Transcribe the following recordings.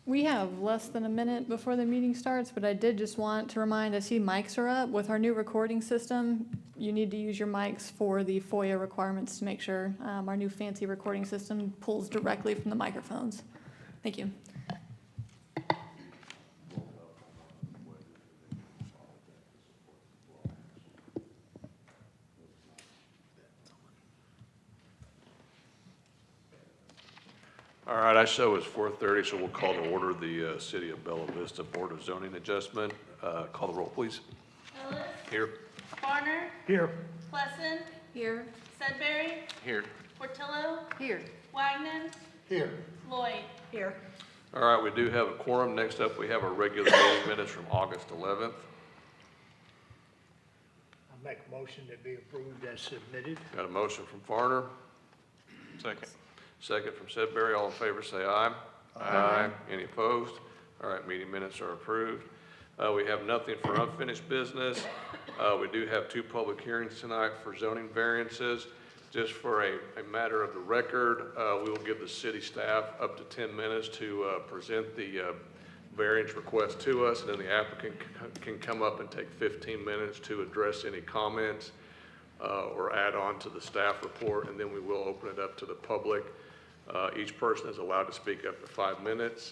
We have less than a minute before the meeting starts, but I did just want to remind, I see mics are up. With our new recording system, you need to use your mics for the FOIA requirements to make sure our new fancy recording system pulls directly from the microphones. Thank you. All right, I show it's 4:30, so we'll call to order the City of Bella Vista Board of Zoning Adjustment. Call the roll, please. Ellis. Here. Varner. Here. Plesson. Here. Sudbury. Here. Portillo. Here. Wagner. Here. Lloyd. Here. All right, we do have a quorum. Next up, we have our regular meeting minutes from August 11th. I make a motion to be approved as submitted. Got a motion from Varner. Second. Second from Sudbury. All in favor, say aye. Aye. Any opposed? All right, meeting minutes are approved. We have nothing for unfinished business. We do have 2 public hearings tonight for zoning variances. Just for a matter of the record, we will give the city staff up to 10 minutes to present the variance request to us, and then the applicant can come up and take 15 minutes to address any comments or add on to the staff report, and then we will open it up to the public. Each person is allowed to speak up to 5 minutes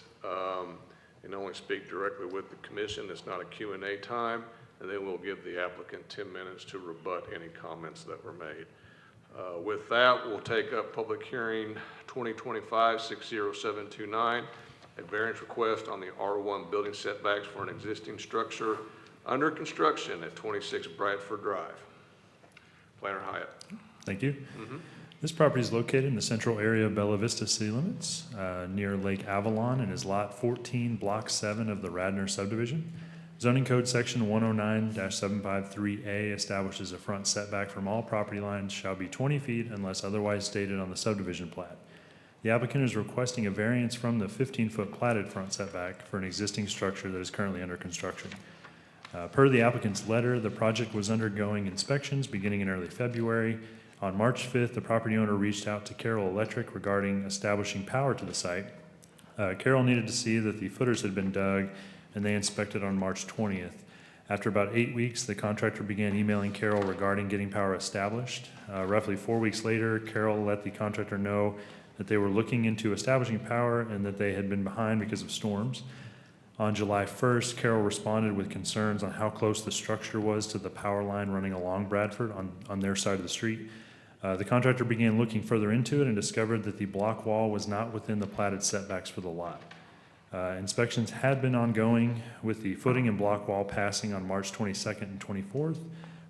and only speak directly with the commission. It's not a Q&A time, and then we'll give the applicant 10 minutes to rebut any comments that were made. With that, we'll take up public hearing 2025-60729, a variance request on the R1 building setbacks for an existing structure under construction at 26 Bradford Drive. Planner Hyatt. Thank you. This property is located in the central area of Bella Vista city limits, near Lake Avalon, and is Lot 14, Block 7 of the Radnor subdivision. Zoning Code Section 109-753A establishes a front setback from all property lines shall be 20 feet unless otherwise stated on the subdivision plat. The applicant is requesting a variance from the 15-foot platted front setback for an existing structure that is currently under construction. Per the applicant's letter, the project was undergoing inspections beginning in early February. On March 5th, the property owner reached out to Carroll Electric regarding establishing power to the site. Carroll needed to see that the footers had been dug, and they inspected on March 20th. After about 8 weeks, the contractor began emailing Carroll regarding getting power established. Roughly 4 weeks later, Carroll let the contractor know that they were looking into establishing power and that they had been behind because of storms. On July 1st, Carroll responded with concerns on how close the structure was to the power line running along Bradford on their side of the street. The contractor began looking further into it and discovered that the block wall was not within the platted setbacks for the lot. Inspections had been ongoing, with the footing and block wall passing on March 22nd and 24th,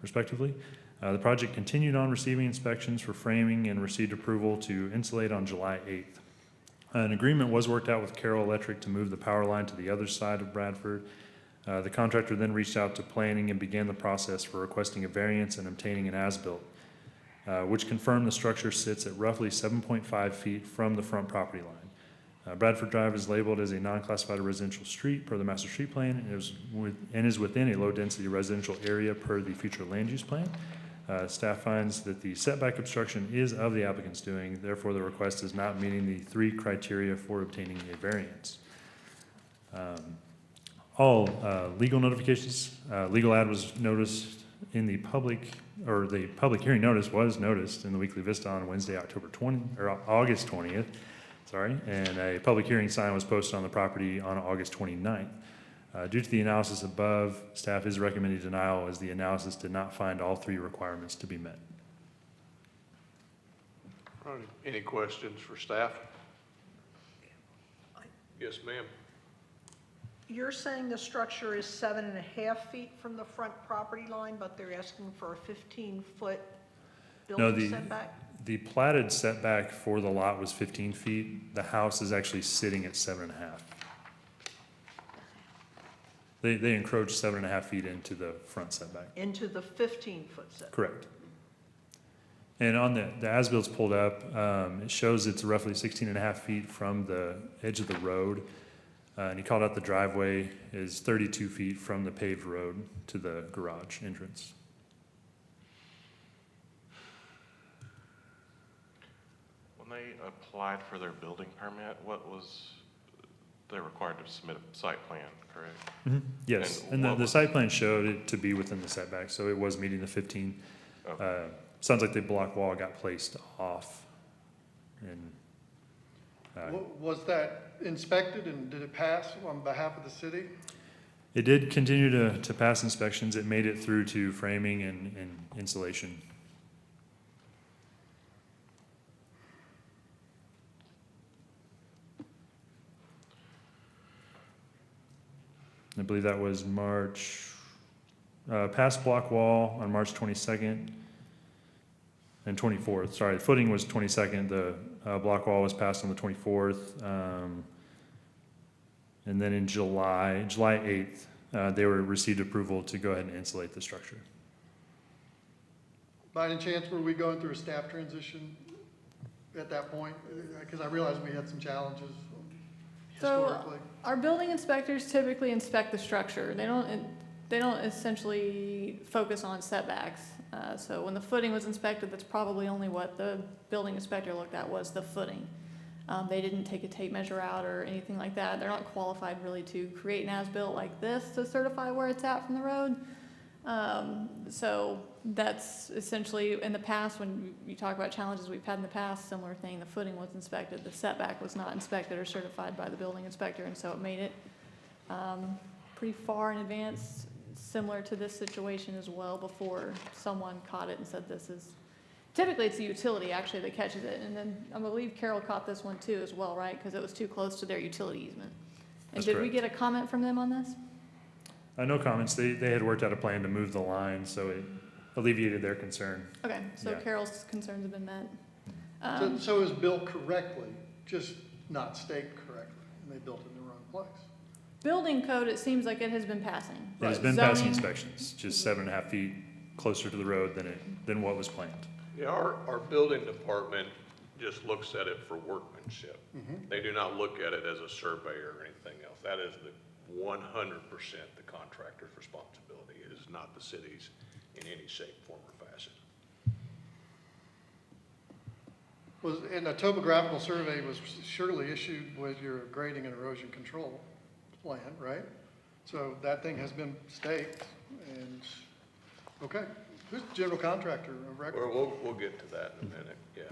respectively. The project continued on receiving inspections for framing and received approval to insulate on July 8th. An agreement was worked out with Carroll Electric to move the power line to the other side of Bradford. The contractor then reached out to planning and began the process for requesting a variance and obtaining an as-built, which confirmed the structure sits at roughly 7.5 feet from the front property line. Bradford Drive is labeled as a non-classified residential street per the master street plan and is within a low-density residential area per the future land use plan. Staff finds that the setback obstruction is of the applicant's doing, therefore the request is not meeting the 3 criteria for obtaining a variance. All legal notifications, legal ad was noticed in the public, or the public hearing notice was noticed in the Weekly Vista on Wednesday, August 20th. And a public hearing sign was posted on the property on August 29th. Due to the analysis above, staff is recommending denial as the analysis did not find all 3 requirements to be met. All right. Any questions for staff? Yes, ma'am. You're saying the structure is 7.5 feet from the front property line, but they're asking for a 15-foot building setback? The platted setback for the lot was 15 feet. The house is actually sitting at 7.5. They encroach 7.5 feet into the front setback. Into the 15-foot setback? Correct. And on the as-bilt's pulled up, it shows it's roughly 16.5 feet from the edge of the road. And he called out the driveway is 32 feet from the paved road to the garage entrance. When they applied for their building permit, what was they're required to submit a site plan, correct? Yes, And and what the was- site plan showed it to be within the setback, so it was meeting the 15. Okay. Sounds like the block wall got placed off. And Was that inspected and did it pass on behalf of the city? it did continue to pass inspections. It made it through to framing and insulation. I believe that was past block wall on March 22nd and 24th. Sorry, the footing was 22nd. The block wall was passed on the 24th. And then in July 8th, they received approval to go ahead and insulate the structure. By any chance, were we going through a staff transition at that point? Because I realized we had some challenges So historically. our building inspectors typically inspect the structure. They don't essentially focus on setbacks. So when the footing was inspected, that's probably only what the building inspector looked at was the footing. They didn't take a tape measure out or anything like that. They're not qualified really to create an as-built like this to certify where it's at from the road. So that's essentially, in the past, when you talk about challenges we've had in the past, similar thing, the footing was inspected, the setback was not inspected or certified by the building inspector, and so it made it pretty far in advance, similar to this situation as well, before someone caught it and said this is, typically it's the utility actually that catches it, and then I believe Carroll caught this one too as well, right? Because it was too close to their utility easement. And That's did we correct. get a comment from them on this? No comments. They had worked out a plan to move the line, so it alleviated their concern. Okay, so Yeah. Carol's concerns have been met. So it was built correctly, just not staked correctly, and they built it in the wrong place. Building code, it seems like it has been passing. It has been passing Zoning- inspections, just 7.5 feet closer to the road than what was planned. Yeah, our building department just looks at it for workmanship. They do not look at it as a survey or anything else. That is the 100% the contractor's responsibility. It is not the city's in any shape, form, or fashion. And a topographical survey was surely issued with your grading and erosion control plan, right? So that thing has been staked and, okay. Who's the general contractor of record? We'll get to that in a minute, yeah.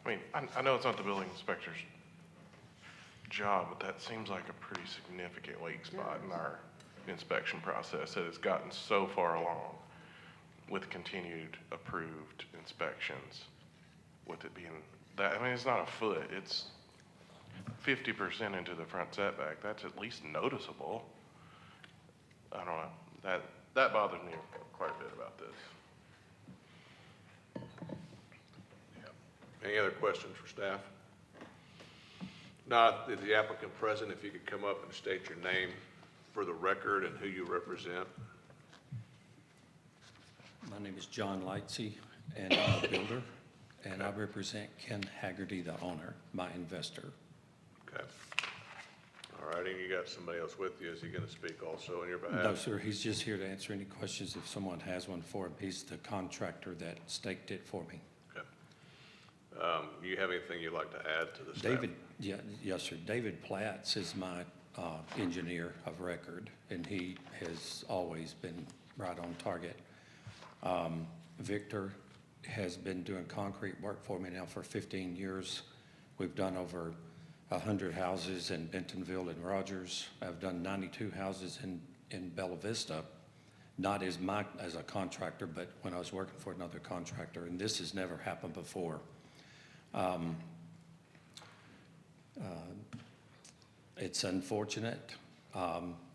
I mean, I know it's not the building inspector's job, but that seems like a pretty significant weak spot in our inspection process that has gotten so far along with continued approved inspections, with it being that, I mean, it's not a foot, it's 50% into the front setback. That's at least noticeable. I don't know, that bothers me quite a bit about this. Any other questions for staff? Not, is the applicant present? If you could come up and state your name for the record and who you represent. My name is John Lightsey, and I'm a builder, and I represent Ken Haggerty, the owner, my investor. Okay. All right, and you got somebody else with you. Is he going to speak also on your behalf? No, sir, he's just here to answer any questions if someone has one for him. He's the contractor that staked it for me. Okay. You have anything you'd like to add to the staff? David, yes, sir. David Platts is my engineer of record, and he has always been right on target. Victor has been doing concrete work for me now for 15 years. We've done over 100 houses in Bentonville and Rogers. I've done 92 houses in Bella Vista, not as a contractor, but when I was working for another contractor, and this has never happened before. It's unfortunate.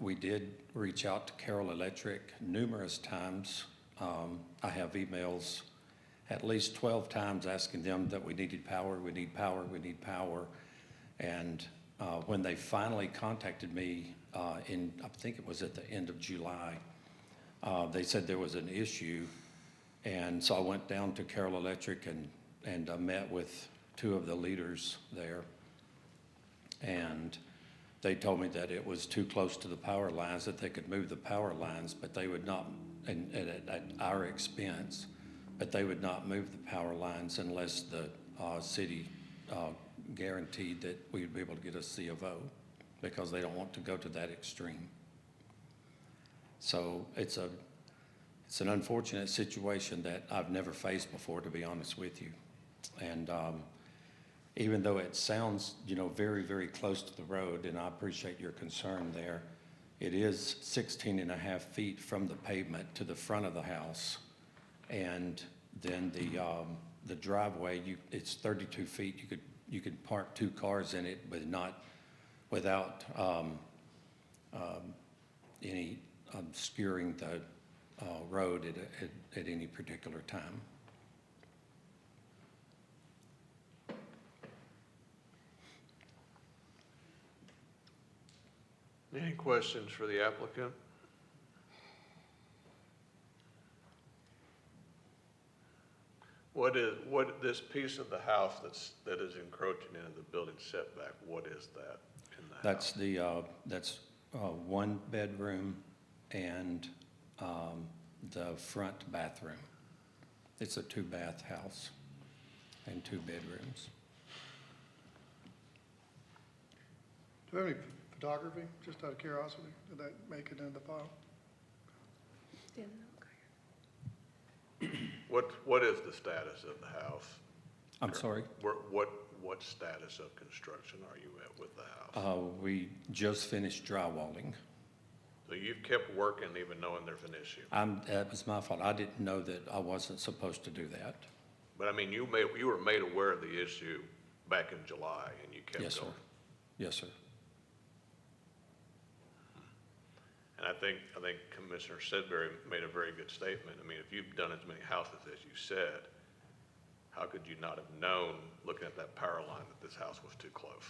We did reach out to Carroll Electric numerous times. I have emails at least 12 times asking them that we needed power, we need power, we need power. And when they finally contacted me I think it was at the end of July, they said there was an issue. And so I went down to Carroll Electric and met with two of the leaders there. And they told me that it was too close to the power lines, that they could move the power lines, but they would not, and at our expense, but they would not move the power lines unless the city guaranteed that we'd be able to get a C of O. because they don't want to go to that extreme. So it's an unfortunate situation that I've never faced before, to be honest with you. And even though it sounds, very, very close to the road, and I appreciate your concern there, it is 16.5 feet from the pavement to the front of the house. And then the driveway, it's 32 feet. You could park 2 cars in it, but without any obscuring the road at any particular time. Any questions for the applicant? What this piece of the house that is encroaching into the building setback, what is that in the house? That's 1 bedroom and the front bathroom. It's a 2-bath house and 2 bedrooms. Do we have any photography, just out of curiosity? Did that make it in the file? What is the status of the house? I'm sorry? What status of construction are you at with the house? We just finished drywalling. So you've kept working even knowing there's an issue? That was my fault. I didn't know that I wasn't supposed to do that. But I mean, you were made aware of the issue back in July and you kept Yes, sir. going? Yes, sir. And I think Commissioner Sedbury made a very good statement. I mean, if you've done as many houses as you said, how could you not have known, looking at that power line, that this house was too close?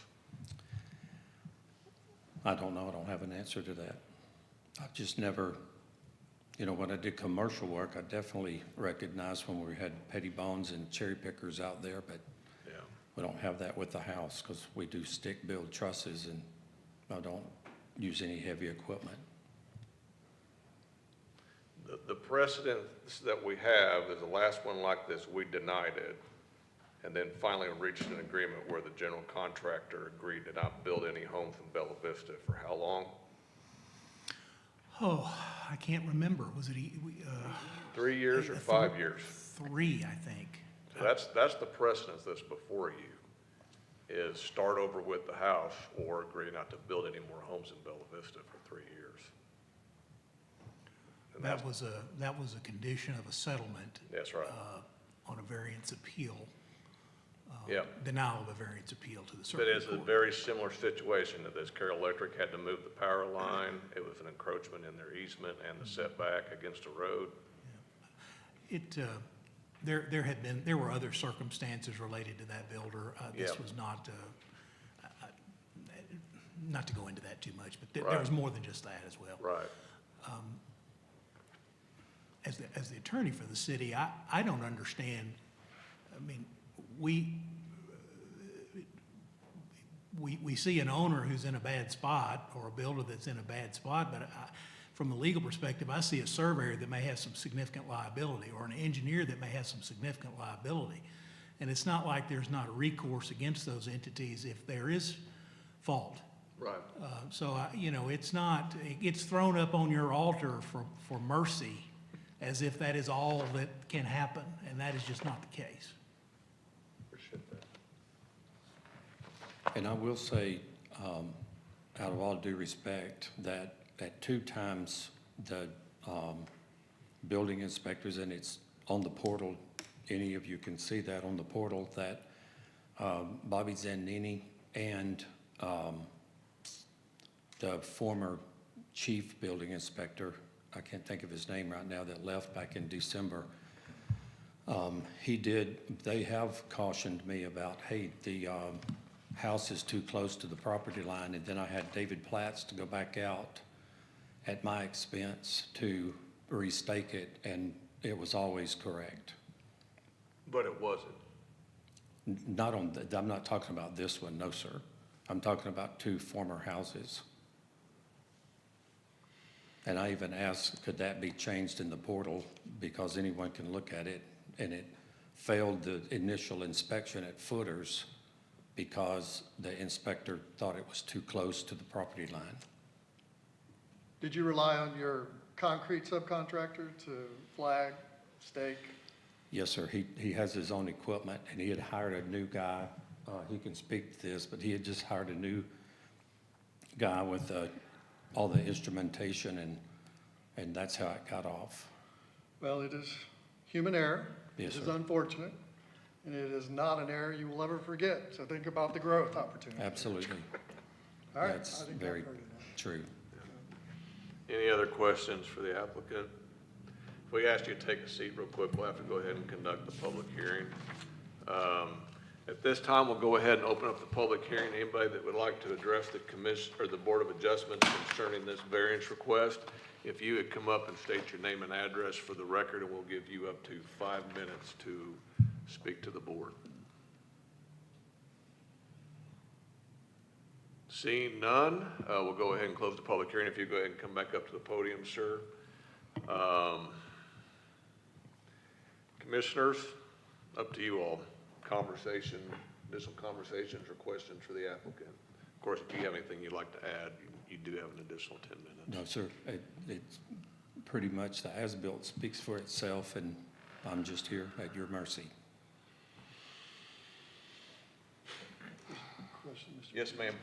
I don't know. I don't have an answer to that. I've just never, when I did commercial work, I definitely recognized when we had petty bones and cherry pickers out there, but Yeah. we don't have that with the house because we do stick build trusses and I don't use any heavy equipment. The precedent that we have is the last one like this, we denied it, and then finally reached an agreement where the general contractor agreed to not build any homes in Bella Vista. For how long? Oh, I can't remember. Was it 3 years or 5 years? 3, I think. So that's the precedence that's before you, is start over with the house or agree not to build any more homes in Bella Vista for 3 years. And That was a condition of a settlement. That's right. On a variance appeal. Yeah. Denial of a variance appeal to the But circuit it's a court. very similar situation to this. Carroll Electric had to move the power line. It was an encroachment in their easement and the setback against a road. There were other circumstances related to that builder. This Yeah. was not to go into that too much, but there Right. was more than just that as well. Right. As the attorney for the city, I don't understand. I mean, we see an owner who's in a bad spot or a builder that's in a bad spot, but from a legal perspective, I see a surveyor that may have some significant liability or an engineer that may have some significant liability. And it's not like there's not a recourse against those entities if there is fault. Right. It's thrown up on your altar for mercy as if that is all that can happen, and that is just not the case. Appreciate that. And I will say, out of all due respect, that at 2 times the building inspectors, and it's on the portal, any of you can see that on the portal, that Bobby Zannini and the former chief building inspector, I can't think of his name right now, that left back in December, they have cautioned me about, hey, the house is too close to the property line, and then I had David Platts to go back out at my expense to restake it, and it was always correct. But it wasn't. I'm not talking about this one, no, sir. I'm talking about 2 former houses. And I even asked, could that be changed in the portal because anyone can look at it, and it failed the initial inspection at footers because the inspector thought it was too close to the property line. Did you rely on your concrete subcontractor to flag, stake? Yes, sir. He has his own equipment, and he had hired a new guy. He can speak to this, but he had just hired a new guy with all the instrumentation, and that's how it got off. Well, it is human error. Yes, It is sir. unfortunate, and it is not an error you will ever forget. So think about the growth opportunity. Absolutely. All right. That's I think I've very heard enough. true. Any other questions for the applicant? If we ask you to take a seat real quick, we'll have to go ahead and conduct the public hearing. At this time, we'll go ahead and open up the public hearing. Anybody that would like to address the commission or the Board of Adjustments concerning this variance request, if you would come up and state your name and address for the record, and we'll give you up to 5 minutes to speak to the board. Seeing none, we'll go ahead and close the public hearing. If you go ahead and come back up to the podium, sir. Commissioners, up to you all. There's some conversations or questions for the applicant. Of course, if you have anything you'd like to add, you do have an additional 10 minutes. No, sir. It's pretty much the as-built speaks for itself, and I'm just here at your mercy. Question, Mr. Yes, ma'am.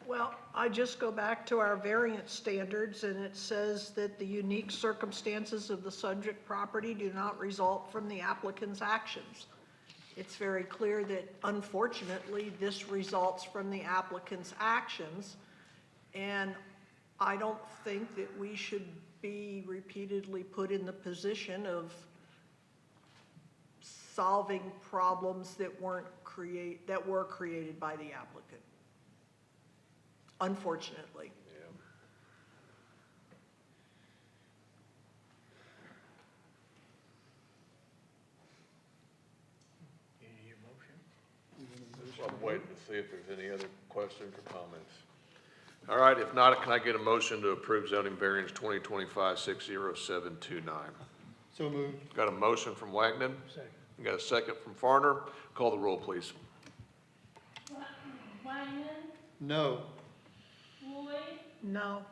Well, I just go back to our variance standards, and it says that the unique circumstances of the subject property do not result from the applicant's actions. It's very clear that unfortunately, this results from the applicant's actions, and I don't think that we should be repeatedly put in the position of solving problems that were created by the applicant. Unfortunately. Yeah. You need your motion? So I'm waiting to see if there's any other questions or comments. All right, if not, can I get a motion to approve zoning variance 2025-60729? So moved. Got a motion from Wagner. Second. Got a second from Farner. Call the roll, please. Wyman, No. Lloyd, No.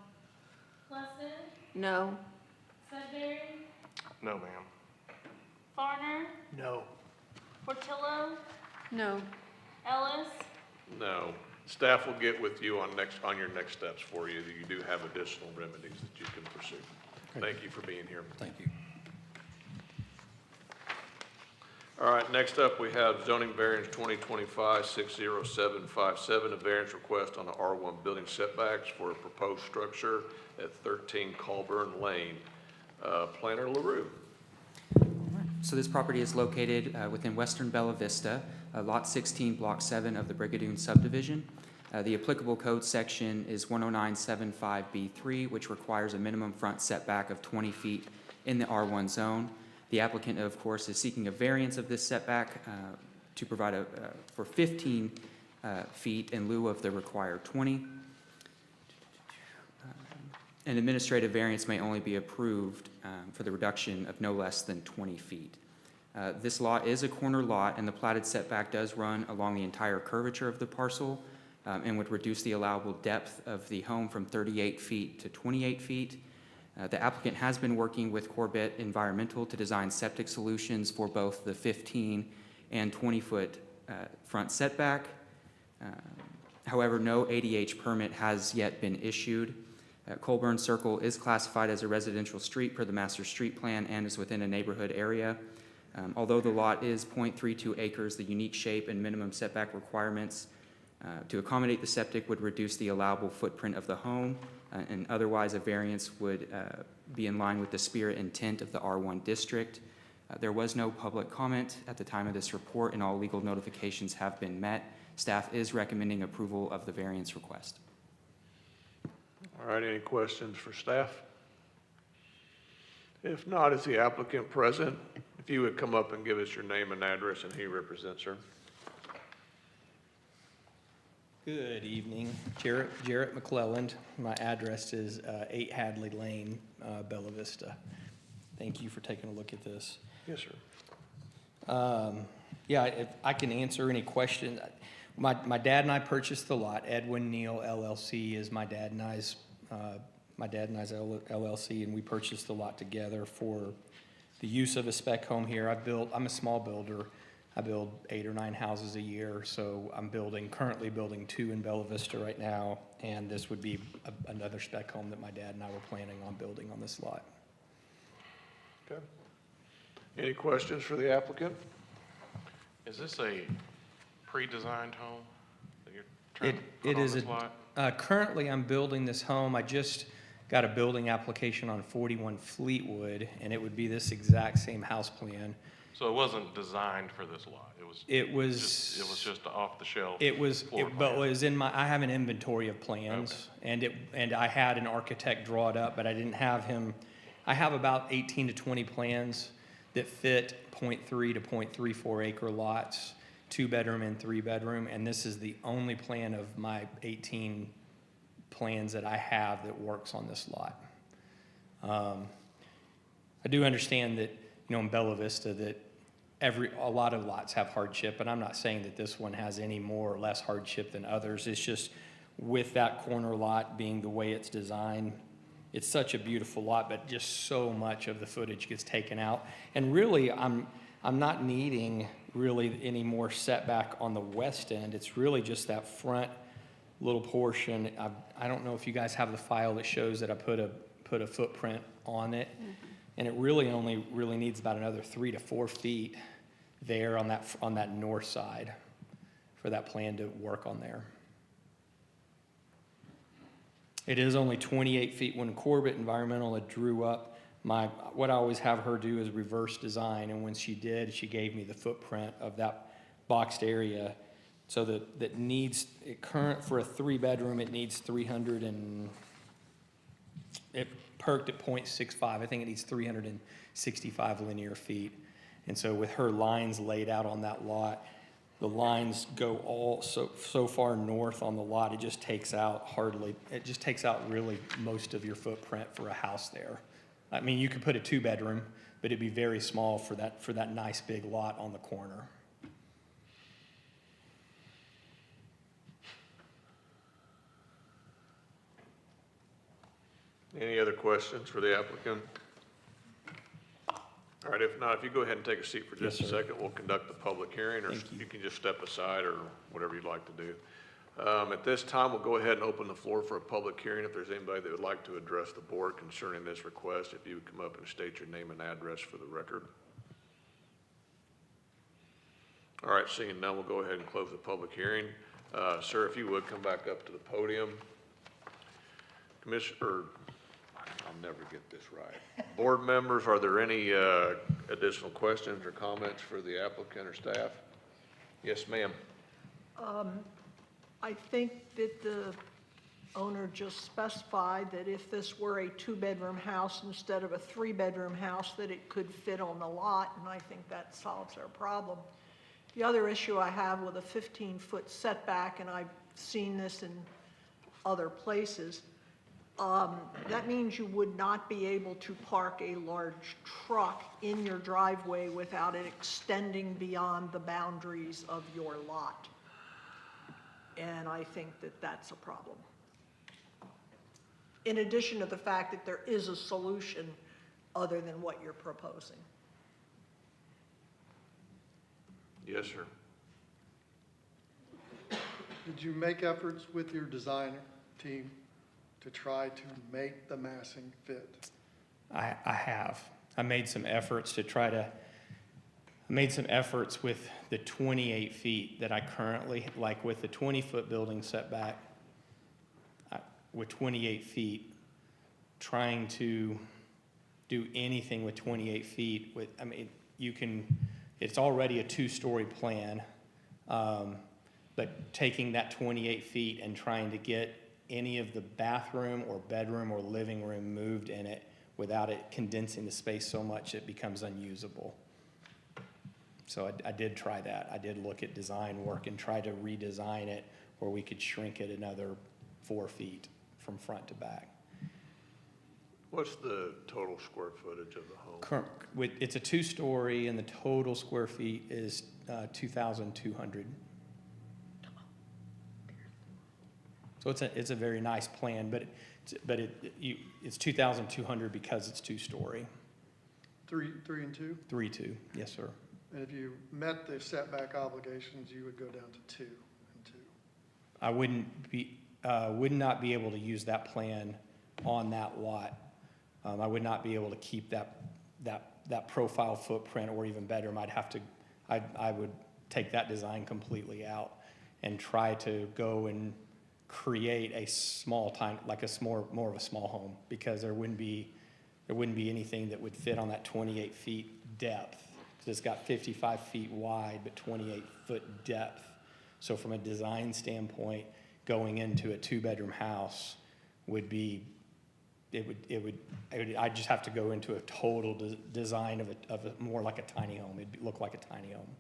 Plesson, No. Sudbury, No, ma'am. Farner, No. Portillo, No. Ellis, No. Staff will get with you on your next steps for you. You do have additional remedies that you can pursue. Thank you for being here. Thank you. All right, next up, we have zoning variance 2025-60757, a variance request on the R1 building setbacks for a proposed structure at 13 Colburn Lane. Planner LaRue. So this property is located within western Bella Vista, Lot 16, Block 7 of the Brigadoon subdivision. The applicable code section is 10975B3, which requires a minimum front setback of 20 feet in the R1 zone. The applicant, of course, is seeking a variance of this setback to provide for 15 feet in lieu of the required 20. An administrative variance may only be approved for the reduction of no less than 20 feet. This lot is a corner lot, and the platted setback does run along the entire curvature of the parcel and would reduce the allowable depth of the home from 38 feet to 28 feet. The applicant has been working with Corbett Environmental to design septic solutions for both the 15 and 20-foot front setback. However, no ADH permit has yet been issued. Colburn Circle is classified as a residential street per the master street plan and is within a neighborhood area. Although the lot is 0.32 acres, the unique shape and minimum setback requirements to accommodate the septic would reduce the allowable footprint of the home, and otherwise a variance would be in line with the spirit and intent of the R1 district. There was no public comment at the time of this report, and all legal notifications have been met. Staff is recommending approval of the variance request. All right, any questions for staff? If not, is the applicant present? If you would come up and give us your name and address and who you represent, sir. Good evening, Jarrett McClelland. My address is 8 Hadley Lane, Bella Vista. Thank you for taking a look at this. Yes, sir. Yeah, if I can answer any questions. My dad and I purchased the lot. Edwin Neal LLC is my dad and I's LLC, and we purchased the lot together for the use of a spec home here. I'm a small builder. I build 8 or 9 houses a year, so I'm currently building 2 in Bella Vista right now, and this would be another spec home that my dad and I were planning on building on this lot. Okay. Any questions for the applicant? Is this a pre-designed home that you're trying to It put on is this lot? currently I'm building this home. I just got a building application on 41 Fleetwood, and it would be this exact same house plan. So it wasn't designed for this lot? It was just off the shelf? It was, floor but plan. was in I have an inventory of plans, and I had an architect draw it up, but I didn't have him. I have about 18 to 20 plans that fit 0.3 to 0.34 acre lots, 2-bedroom and 3-bedroom, and this is the only plan of my 18 plans that I have that works on this lot. I do understand that, in Bella Vista, that a lot of lots have hardship, and I'm not saying that this one has any more or less hardship than others. It's just with that corner lot being the way it's designed, it's such a beautiful lot, but just so much of the footage gets taken out. And really, I'm not needing really any more setback on the west end. It's really just that front little portion. I don't know if you guys have the file that shows that I put a footprint on it. And it really only needs about another 3 to 4 feet there on that north side for that plan to work on there. It is only 28 feet. When Corbett Environmental had drew up what I always have her do is reverse design, and when she did, she gave me the footprint of that boxed area. So that needs, for a 3-bedroom, it needs 300 and, it perked at 0.65. I think it needs 365 linear feet. And so with her lines laid out on that lot, the lines go all so far north on the lot, it just takes out really most of your footprint for a house there. I mean, you could put a 2-bedroom, but it'd be very small for that nice big lot on the corner. Any other questions for the applicant? All right, if not, if you go ahead and take a seat for just Yes, a sir. second, we'll conduct the public hearing, or Thank you. you can just step aside or whatever you'd like to do. At this time, we'll go ahead and open the floor for a public hearing. If there's anybody that would like to address the board concerning this request, if you would come up and state your name and address for the record. All right, seeing none, we'll go ahead and close the public hearing. Sir, if you would come back up to the podium. Commissioner, I'll never get this right. Board members, are there any additional questions or comments for the applicant or staff? Yes, ma'am. I think that the owner just specified that if this were a 2-bedroom house instead of a 3-bedroom house, that it could fit on the lot, and I think that solves our problem. The other issue I have with a 15-foot setback, and I've seen this in other places, that means you would not be able to park a large truck in your driveway without it extending beyond the boundaries of your lot. And I think that that's a problem. In addition to the fact that there is a solution other than what you're proposing. Yes, sir. Did you make efforts with your designer team to try to make the massing fit? I have. I made some efforts with the 28 feet that I currently, like with the 20-foot building setback, with 28 feet, trying to do anything with 28 feet it's already a 2-story plan, but taking that 28 feet and trying to get any of the bathroom or bedroom or living room moved in it without it condensing the space so much it becomes unusable. So I did try that. I did look at design work and try to redesign it where we could shrink it another 4 feet from front to back. What's the total square footage of the home? It's a 2-story, and the total square feet is 2,200. So it's a very nice plan, but it's 2,200 because it's two-story. Three and two? 3.2, yes, sir. And if you met the setback obligations, you would go down to 2 and 2. I would not be able to use that plan on that lot. I would not be able to keep that profile footprint or even bedroom. I would take that design completely out and try to go and create a small time, like more of a small home, because there wouldn't be anything that would fit on that 28 feet depth. It's got 55 feet wide, but 28 foot depth. So from a design standpoint, going into a 2-bedroom house would be, I'd just have to go into a total design of a more like a tiny home. It'd look like a tiny home.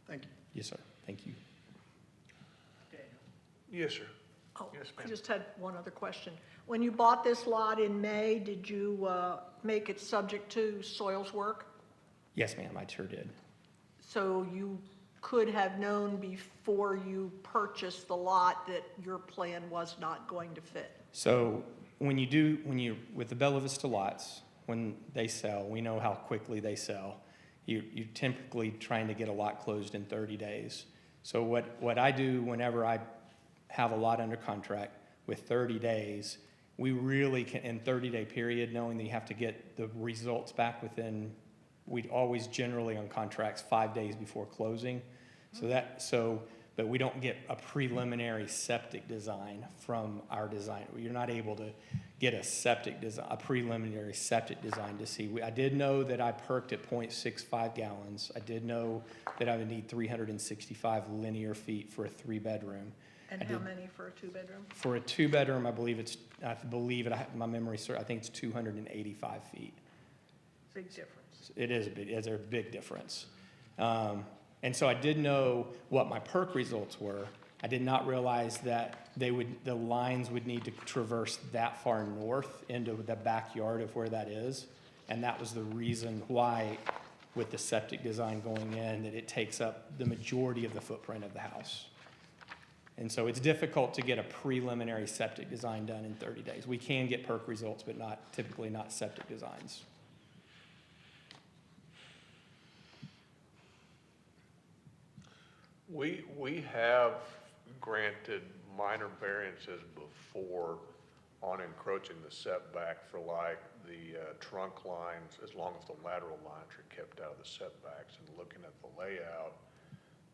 Thank you. Yes, sir. Thank you. Daniel? Yes, sir. Oh, Yes, I ma'am. just had one other question. When you bought this lot in May, did you make it subject to soils work? Yes, ma'am, I sure did. So you could have known before you purchased the lot that your plan was not going to fit? So with the Bella Vista lots, when they sell, we know how quickly they sell. You're typically trying to get a lot closed in 30 days. So what I do whenever I have a lot under contract with 30 days, we really can, in 30-day period, knowing that you have to get the results back within, we'd always generally on contracts 5 days before closing. But we don't get a preliminary septic design from our design. You're not able to get a preliminary septic design to see. I did know that I perked at 0.65 gallons. I did know that I would need 365 linear feet for a 3-bedroom. And how many for a 2-bedroom? For a 2-bedroom, I believe my memory, I think it's 285 feet. Big difference. It is a big difference. And so I did know what my perk results were. I did not realize that the lines would need to traverse that far north into the backyard of where that is. And that was the reason why, with the septic design going in, that it takes up the majority of the footprint of the house. And so it's difficult to get a preliminary septic design done in 30 days. We can get perk results, but typically not septic designs. We have granted minor variances before on encroaching the setback for like the trunk lines, as long as the lateral lines are kept out of the setbacks. And looking at the layout,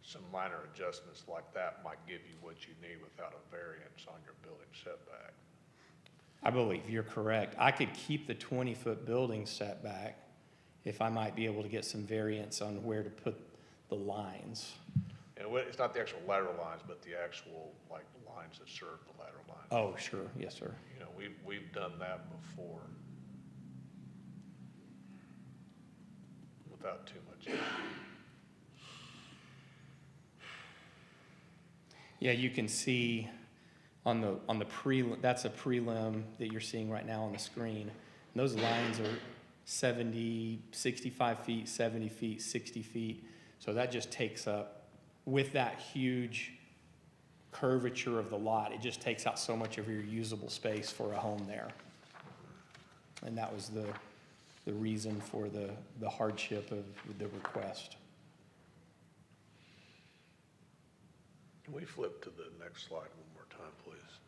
some minor adjustments like that might give you what you need without a variance on your building setback. I believe you're correct. I could keep the 20-foot building setback if I might be able to get some variance on where to put the lines. And it's not the actual lateral lines, but the actual like lines that serve the lateral lines. Oh, sure. Yes, sir. You know, we've done that before without too much. Yeah, you can see on the that's a prelim that you're seeing right now on the screen. And those lines are 65 feet, 70 feet, 60 feet. So that just takes up, with that huge curvature of the lot, it just takes out so much of your usable space for a home there. And that was the reason for the hardship of the request. Can we flip to the next slide one more time, please?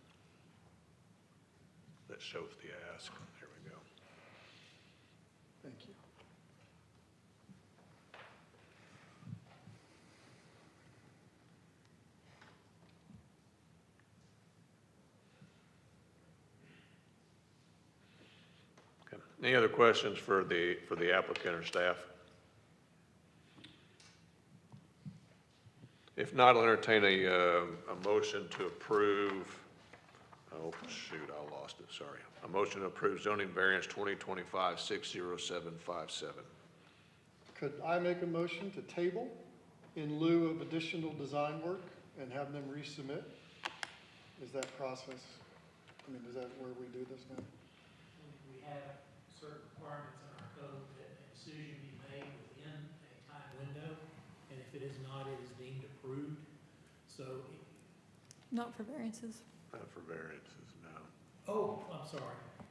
That shows the ask. There we go. Thank you. Okay. Any other questions for the applicant or staff? If not, I'll entertain a motion to approve, oh, shoot, I lost it, sorry. A motion to approve zoning variance 2025-60757. Could I make a motion to table in lieu of additional design work and have them resubmit? Is that process, is that where we do this now? We have certain requirements in our code that a decision be made within a time window, and if it is not, it is deemed approved. So Not for variances. Not for variances, no. Oh, I'm sorry.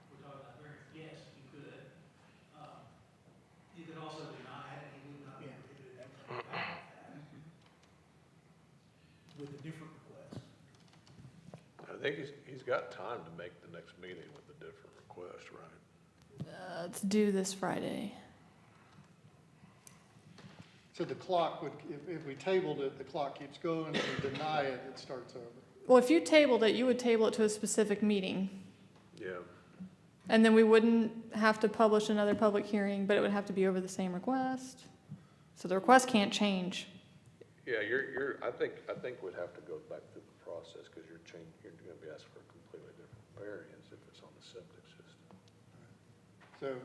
We're talking about variance. Yes, you could. You could also deny it, and he would not be prohibited from coming back with a different request. I think he's got time to make the next meeting with a different request, right? It's due this Friday. So the clock would, if we tabled it, the clock keeps going, if we deny it, it starts over. Well, if you tabled it, you would table it to a specific meeting. Yeah. And then we wouldn't have to publish another public hearing, but it would have to be over the same request. So the request can't change. Yeah, I think we'd have to go back through the process, because you're gonna be asked for a completely different variance if it's on the septic system. So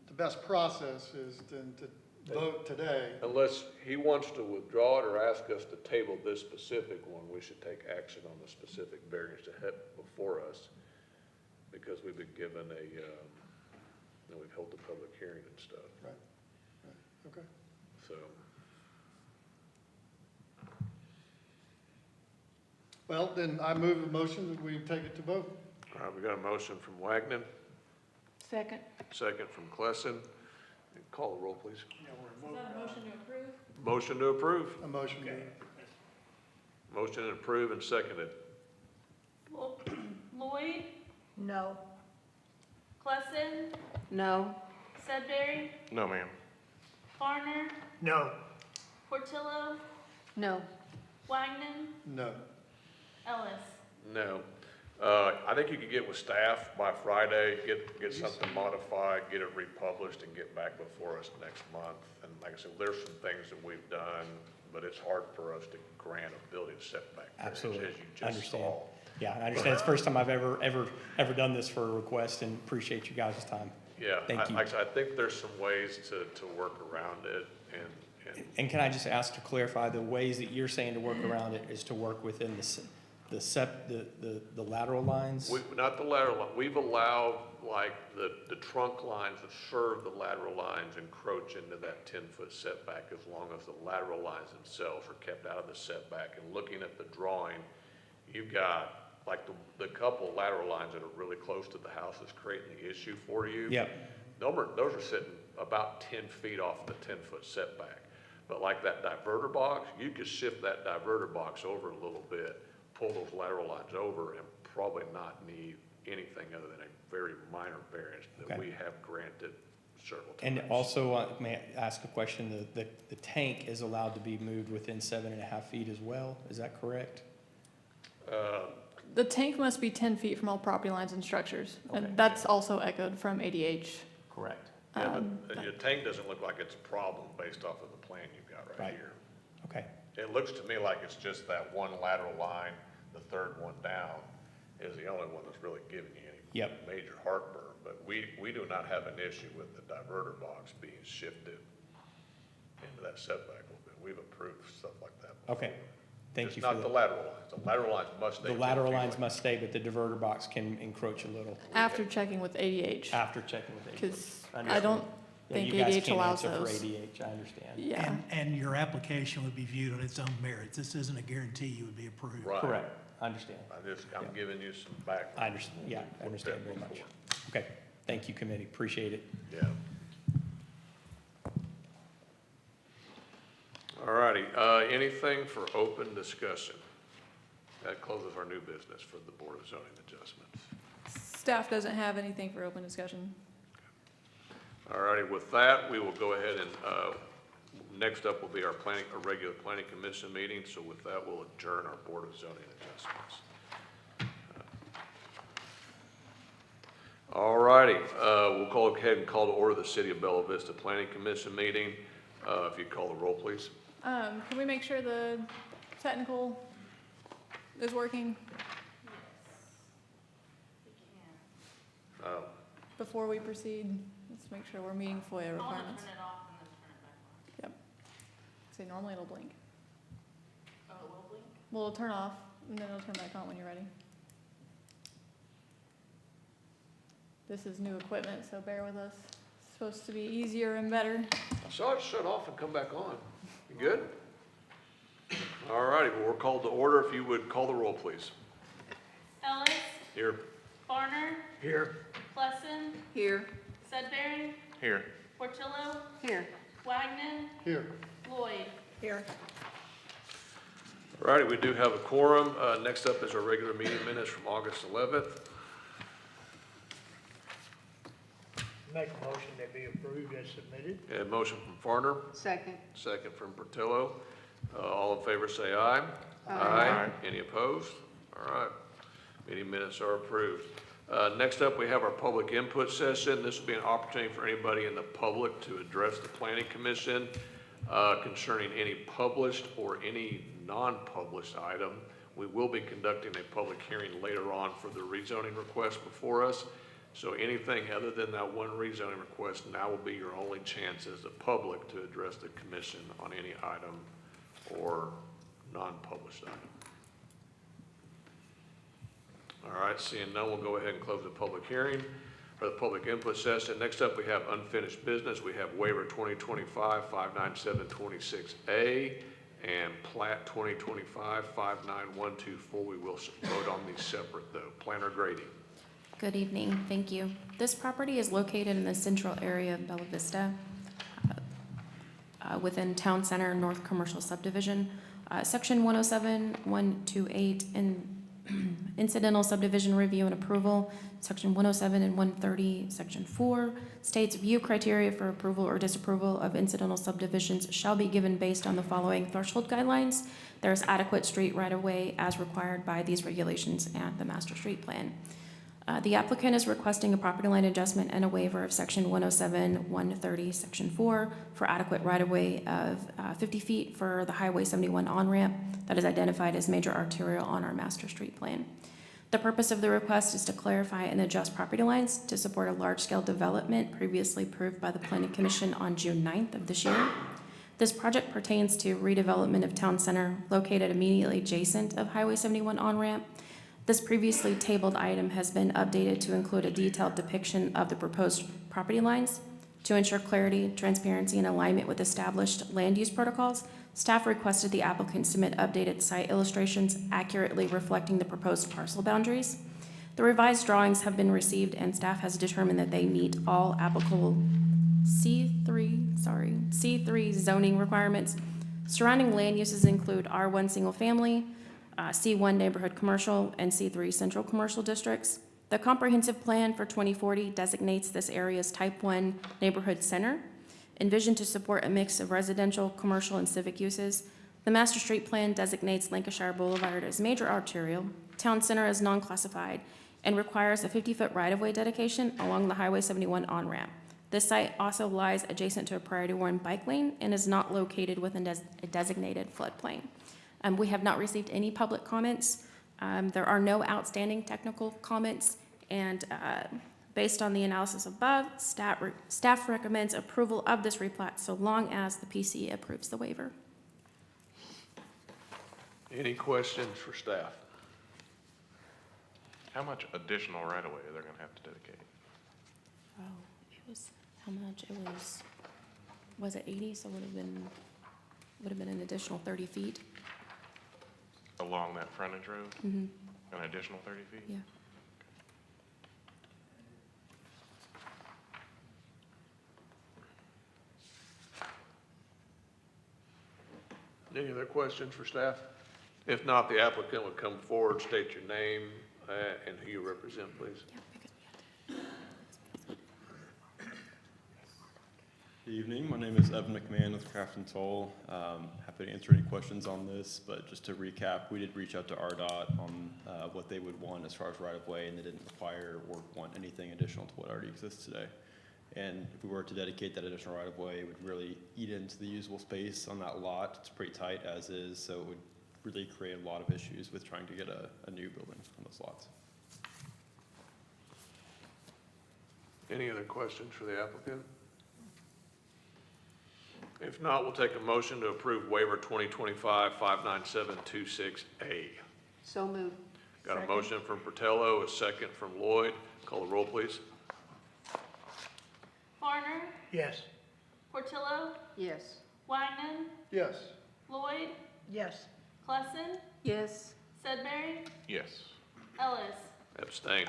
the best process is then to vote today. Unless he wants to withdraw it or ask us to table this specific one, we should take action on the specific variance to have before us, because we've been given we've held the public hearing and stuff, Right, okay. so. Well, then I move a motion that we take it to vote. All right, we got a motion from Wagner, Second. second from Klesson. Call the roll, please. Is that a motion to approve? Motion to approve. A motion to, Motion to approve and seconded. Lloyd, No. Klesson, No. Sudbury, No, ma'am. Farner, No. Portillo, No. Wagner, no. Ellis. No. I think you could get with staff by Friday, get something modified, get it republished, and get back before us next month. And like I said, there's some things that we've done, but it's hard for us to grant a building setback variance, Absolutely. as you just Understand. saw. Yeah, I understand. It's the first time I've ever done this for a request, and appreciate you guys' time. Yeah, Thank you. like I said, I think there's some ways to work around it, and And can I just ask to clarify, the ways that you're saying to work around it is to work within the lateral lines? not the lateral line, we've allowed like the trunk lines that serve the lateral lines encroach into that 10-foot setback as long as the lateral lines themselves are kept out of the setback. And looking at the drawing, you've got like the couple lateral lines that are really close to the house that's creating the issue for you. Yep. Those are sitting about 10 feet off the 10-foot setback. But like that diverter box, you could shift that diverter box over a little bit, pull those lateral lines over, and probably not need anything other than a very minor variance that Okay. we have granted several times. And also, may I ask a question? The tank is allowed to be moved within 7.5 feet as well, is that correct? The tank must be 10 feet from all property lines and structures. Okay. And that's also echoed from ADH. Correct. Yeah, but your tank doesn't look like it's a problem based off of the plan you've got right Right. here. Okay, It looks to me like it's just that one lateral line, the third one down, is the only one that's really giving you any Yep. major heartburn. But we do not have an issue with the diverter box being shifted into that setback a little bit. We've approved stuff like that before. okay. Thank Just you for not the that. lateral lines. The lateral lines must stay. The 10 lateral feet lines away. must stay, but the diverter box can encroach a little After checking with ADH, after checking with ADH. because I Understood. don't Yeah, think you guys ADH can't allows answer for those. ADH, I understand. Yeah. And your application would be viewed on its own merits. This isn't a guarantee you would be approved. Right. Correct, I understand. I'm giving you some background. I understand, yeah, I understand very much. Okay, thank you, committee, appreciate it. Yeah. All righty, anything for open discussion? That closes our new business for the Board of Zoning Adjustments. Staff doesn't have anything for open discussion. All righty, with that, we will go ahead and, next up will be our regular planning commission meeting. So with that, we'll adjourn our Board of Zoning Adjustments. All righty, we'll go ahead and call to order the City of Bella Vista Planning Commission meeting. If you call the roll, please. Can we make sure the technical is working before we proceed? Let's make sure we're meeting FOIA I want to requirements. turn it off and then turn it back on. See, normally it'll blink. Oh, it will blink? Well, it'll turn off, and then it'll turn back on when you're ready. This is new equipment, so bear with us. It's supposed to be easier and better. I saw it shut off and come back on. You good? All righty. righty, well, we're called to order. If you would call the roll, please. Ellis, Here. Farner, Here. Plesson, Here. Sudbury, Here. Portillo, Here. Wagner, Here. Lloyd. Here. All righty, we do have a quorum. Next up is our regular meeting minutes from August 11th. Make a motion that be approved as submitted. A motion from Farner, Second. second from Portillo. All in favor say aye. Aye. Any opposed? All right, meeting minutes are approved. Next up, we have our public input session. This will be an opportunity for anybody in the public to address the planning commission concerning any published or any non-published item. We will be conducting a public hearing later on for the rezoning request before us. So anything other than that one rezoning request now will be your only chance as the public to address the commission on any item or non-published item. All right, seeing none, we'll go ahead and close the public hearing or the public input session. Next up, we have unfinished business. We have waiver 2025-59726A and plat 2025-59124. We will vote on these separate though. Planner grading. Good evening, thank you. This property is located in the central area of Bella Vista, within Town Center North Commercial Subdivision. Section 107-128 and incidental subdivision review and approval, Section 107 and 130, Section 4, states view criteria for approval or disapproval of incidental subdivisions shall be given based on the following threshold guidelines. There is adequate street right-of-way as required by these regulations and the master street plan. The applicant is requesting a property line adjustment and a waiver of Section 107, 130, Section 4 for adequate right-of-way of 50 feet for the Highway 71 on-ramp that is identified as major arterial on our master street plan. The purpose of the request is to clarify and adjust property lines to support a large-scale development previously approved by the Planning Commission on June 9th of this year. This project pertains to redevelopment of Town Center located immediately adjacent of Highway 71 on-ramp. This previously tabled item has been updated to include a detailed depiction of the proposed property lines. To ensure clarity, transparency, and alignment with established land use protocols, staff requested the applicant submit updated site illustrations accurately reflecting the proposed parcel boundaries. The revised drawings have been received and staff has determined that they meet all applicable C3 zoning requirements. Surrounding land uses include R1 single family, C1 neighborhood commercial, and C3 central commercial districts. The comprehensive plan for 2040 designates this area as type 1 neighborhood center, envisioned to support a mix of residential, commercial, and civic uses. The master street plan designates Lancashire Boulevard as major arterial, Town Center as non-classified, and requires a 50-foot right-of-way dedication along the Highway 71 on-ramp. This site also lies adjacent to a priority 1 bike lane and is not located within a designated floodplain. We have not received any public comments. There are no outstanding technical comments, and based on the analysis above, staff recommends approval of this replat so long as the PC approves the waiver. Any questions for staff? How much additional right-of-way are they gonna have to dedicate? Oh, it was, how much? It was it 80? So would have been an additional 30 feet. Along that frontage road? Mm-hmm. An additional 30 feet? Yeah. Any other questions for staff? If not, the applicant would come forward, state your name and who you represent, please. Yeah, because Good evening, my name is Evan McMahon with Craft and Toll. Happy to answer any questions on this, but just to recap, we did reach out to RDOT on what they would want as far as right-of-way, and they didn't require or want anything additional to what already exists today. And if we were to dedicate that additional right-of-way, it would really eat into the usable space on that lot. It's pretty tight as is, so it would really create a lot of issues with trying to get a new building on those lots. Any other questions for the applicant? If not, we'll take a motion to approve waiver 2025-59726A. So moved. Got a motion from Portillo, a second from Lloyd. Call the roll, please. Farner, Yes. Portillo, Yes. Wagner, Yes. Lloyd, Yes. Klessen, Yes. Sudbury, Yes. Ellis. Abstain.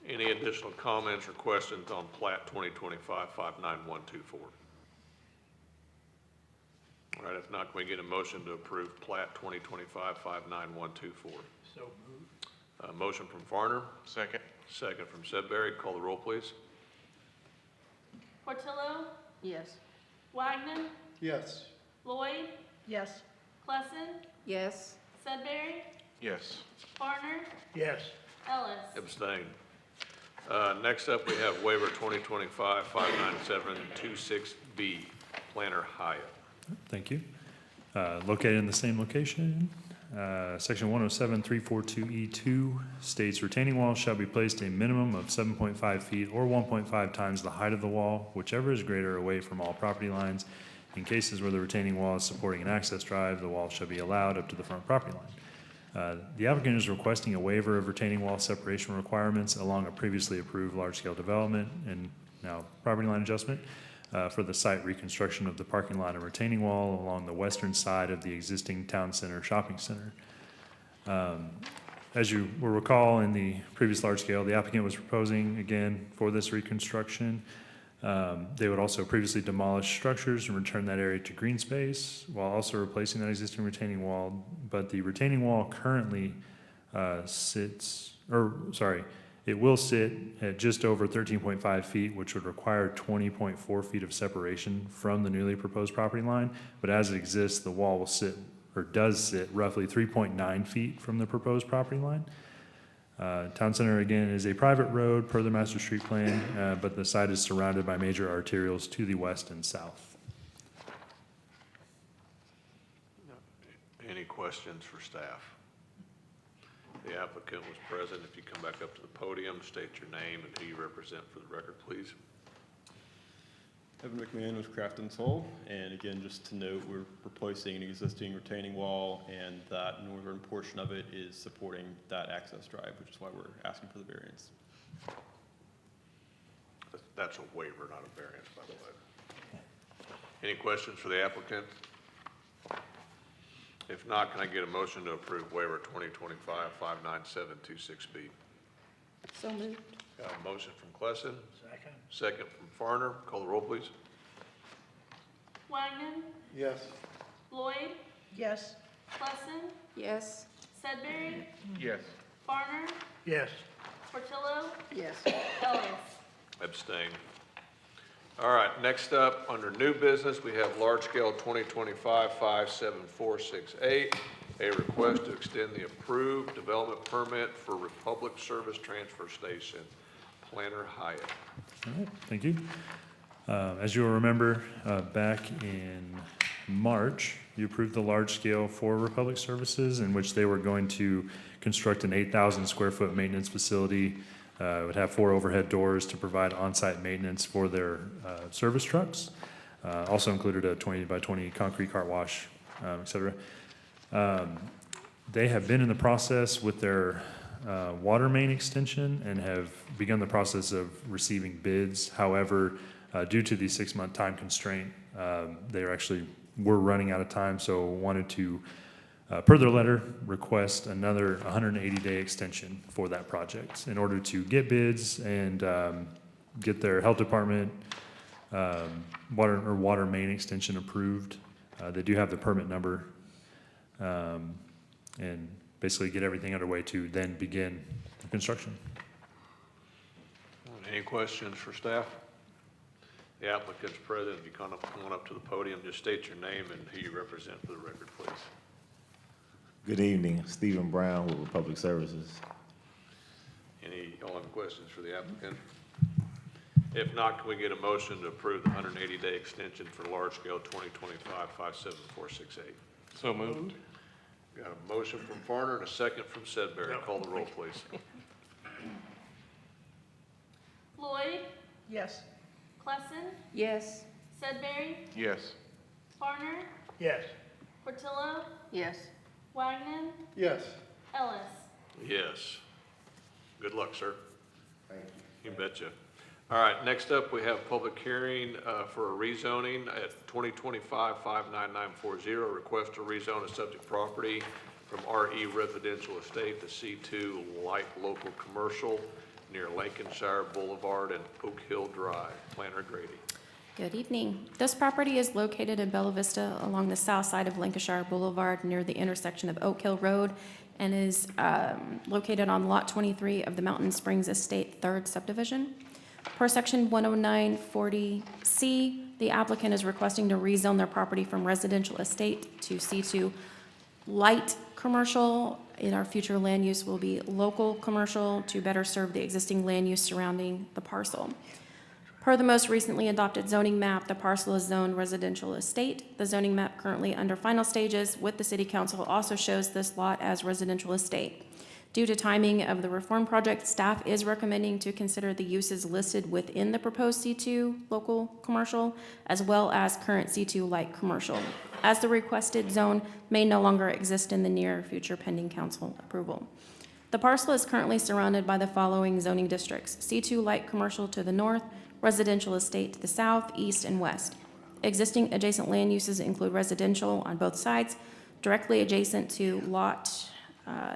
Any additional comments or questions on plat 2025-59124? All right, if not, can we get a motion to approve plat 2025-59124? So moved. Motion from Farner, Second. second from Sudbury. Call the roll, please. Portillo, Yes. Wagner, Yes. Lloyd, Yes. Klessen, Yes. Sudbury, Yes. Farner, Yes. Ellis. Abstain. Next up, we have waiver 2025-59726B, Planner Hyatt. Thank you. Located in the same location, section 107-342E2 states retaining walls shall be placed a minimum of 7.5 feet or 1.5 times the height of the wall, whichever is greater, away from all property lines. In cases where the retaining wall is supporting an access drive, the wall shall be allowed up to the front property line. The applicant is requesting a waiver of retaining wall separation requirements along a previously approved large-scale development and now property line adjustment for the site reconstruction of the parking lot and retaining wall along the western side of the existing town center shopping center. As you will recall, in the previous large scale, the applicant was proposing, again, for this reconstruction, they would also previously demolish structures and return that area to green space while also replacing that existing retaining wall. But the retaining wall currently it will sit at just over 13.5 feet, which would require 20.4 feet of separation from the newly proposed property line. But as it exists, the wall will sit, or does sit, roughly 3.9 feet from the proposed property line. Town Center, again, is a private road per the master street plan, but the site is surrounded by major arterials to the west and south. Any questions for staff? The applicant was present. If you come back up to the podium, state your name and who you represent for the record, please. Evan McMahon with Craft and Toll, and again, just to note, we're replacing an existing retaining wall, and that northern portion of it is supporting that access drive, which is why we're asking for the variance. That's a waiver, not a variance, by the way. Any questions for the applicant? If not, can I get a motion to approve waiver 2025-59726B? So moved. Got a motion from Klessen, Second. second from Farner. Call the roll, please. Wagner, Yes. Lloyd, Yes. Klessen, Yes. Sudbury, Yes. Farner, Yes. Portillo, Yes. Ellis. Abstain. All right, next up, under new business, we have large-scale 2025-57468, a request to extend the approved development permit for Republic Service Transfer Station, Planner Hyatt. All right, thank you. As you'll remember, back in March, you approved the large scale for Republic Services in which they were going to construct an 8,000 square foot maintenance facility. It would have 4 overhead doors to provide on-site maintenance for their service trucks. Also included a 20 by 20 concrete cart wash, et cetera. They have been in the process with their water main extension and have begun the process of receiving bids. However, due to the 6-month time constraint, we're running out of time, so wanted to, per their letter, request another 180-day extension for that project in order to get bids and get their health department water main extension approved. They do have the permit number, and basically get everything underway to then begin the construction. Any questions for staff? The applicant's present. If you come on up to the podium, just state your name and who you represent for the record, please. Good evening, Stephen Brown with Republic Services. Y'all have questions for the applicant? If not, can we get a motion to approve the 180-day extension for large-scale 2025-57468? So moved. Got a motion from Farner and a second from Sudbury. Call the roll, please. Lloyd, Yes. Klessen, Yes. Sudbury, Yes. Farner, Yes. Portillo, Yes. Wagner, Yes. Ellis. Yes. Good luck, sir. Thank you. You betcha. All right, next up, we have public hearing for a rezoning at 2025-59940, request to rezone a subject property from RE Residential Estate to C2 Light Local Commercial near Lincolnshire Boulevard and Oak Hill Drive. Planner Grady. Good evening. This property is located in Bella Vista along the south side of Lincolnshire Boulevard near the intersection of Oak Hill Road and is located on Lot 23 of the Mountain Springs Estate 3rd Subdivision. Per Section 10940C, the applicant is requesting to rezone their property from residential estate to C2 light commercial. In our future land use will be local commercial to better serve the existing land use surrounding the parcel. Per the most recently adopted zoning map, the parcel is zoned residential estate. The zoning map currently under final stages with the City Council also shows this lot as residential estate. Due to timing of the reform project, staff is recommending to consider the uses listed within the proposed C2 local commercial as well as current C2 light commercial, as the requested zone may no longer exist in the near future pending council approval. The parcel is currently surrounded by the following zoning districts: C2 light commercial to the north, residential estate to the south, east, and west. Existing adjacent land uses include residential on both sides, directly adjacent to lot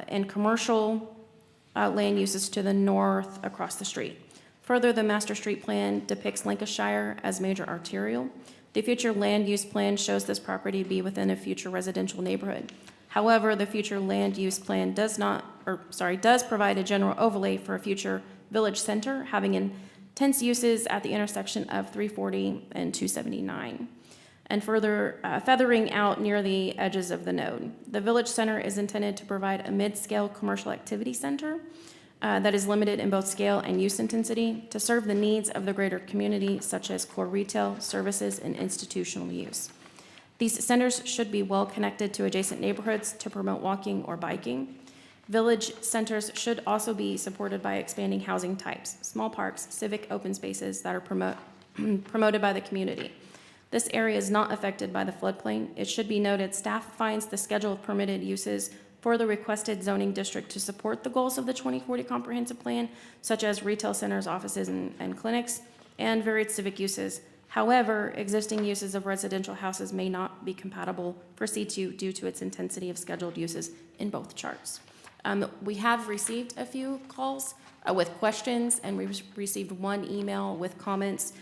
and commercial land uses to the north across the street. Further, the master street plan depicts Lancashire as major arterial. The future land use plan shows this property to be within a future residential neighborhood. However, the future land use plan does provide a general overlay for a future village center having intense uses at the intersection of 340 and 279. And further feathering out near the edges of the node. The village center is intended to provide a mid-scale commercial activity center that is limited in both scale and use intensity to serve the needs of the greater community, such as core retail, services, and institutional use. These centers should be well connected to adjacent neighborhoods to promote walking or biking. Village centers should also be supported by expanding housing types, small parks, civic open spaces that are promoted by the community. This area is not affected by the floodplain. It should be noted staff finds the schedule of permitted uses for the requested zoning district to support the goals of the 2040 comprehensive plan, such as retail centers, offices, and clinics, and varied civic uses. However, existing uses of residential houses may not be compatible for C2 due to its intensity of scheduled uses in both charts. We have received a few calls with questions, and we received one email with comments.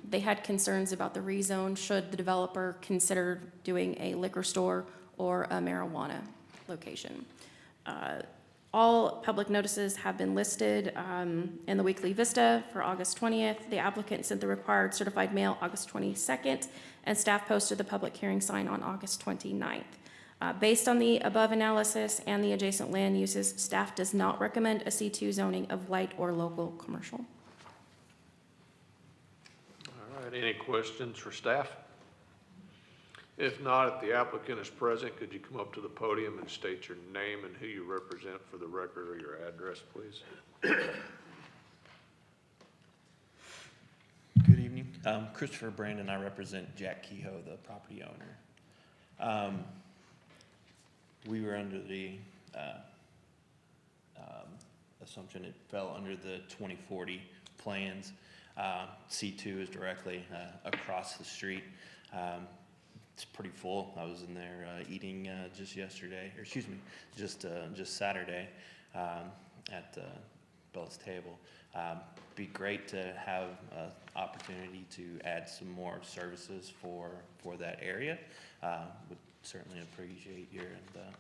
They had concerns about the rezone, should the developer consider doing a liquor store or a marijuana location. All public notices have been listed in the weekly Vista for August 20th. The applicant sent the required certified mail August 22nd, and staff posted the public hearing sign on August 29th. Based on the above analysis and the adjacent land uses, staff does not recommend a C2 zoning of light or local commercial. All right, any questions for staff? If not, if the applicant is present, could you come up to the podium and state your name and who you represent for the record, or your address, please? Good evening. Christopher Brandon. I represent Jack Kehoe, the property owner. We were under the assumption it fell under the 2040 plans. C2 is directly across the street. It's pretty full. I was in there eating just yesterday, or excuse me, just Saturday at Bella's table. Be great to have an opportunity to add some more services for that area. Would certainly appreciate your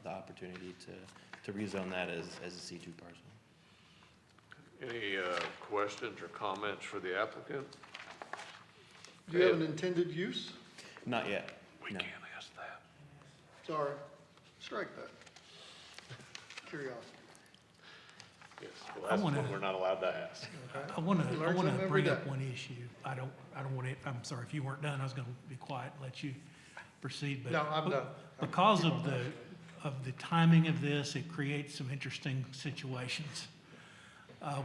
the opportunity to rezone that as a C2 parcel. Any questions or comments for the applicant? Do you have an intended use? Not yet. We can't ask that. Sorry, strike that. Curiosity. Yes, well, that's what we're not allowed to ask. I want You learn to something every bring up day. one issue. I don't want to, I'm sorry, if you weren't done, I was going to be quiet and let you proceed. But No, I'm done. Because of the timing of this, it creates some interesting situations.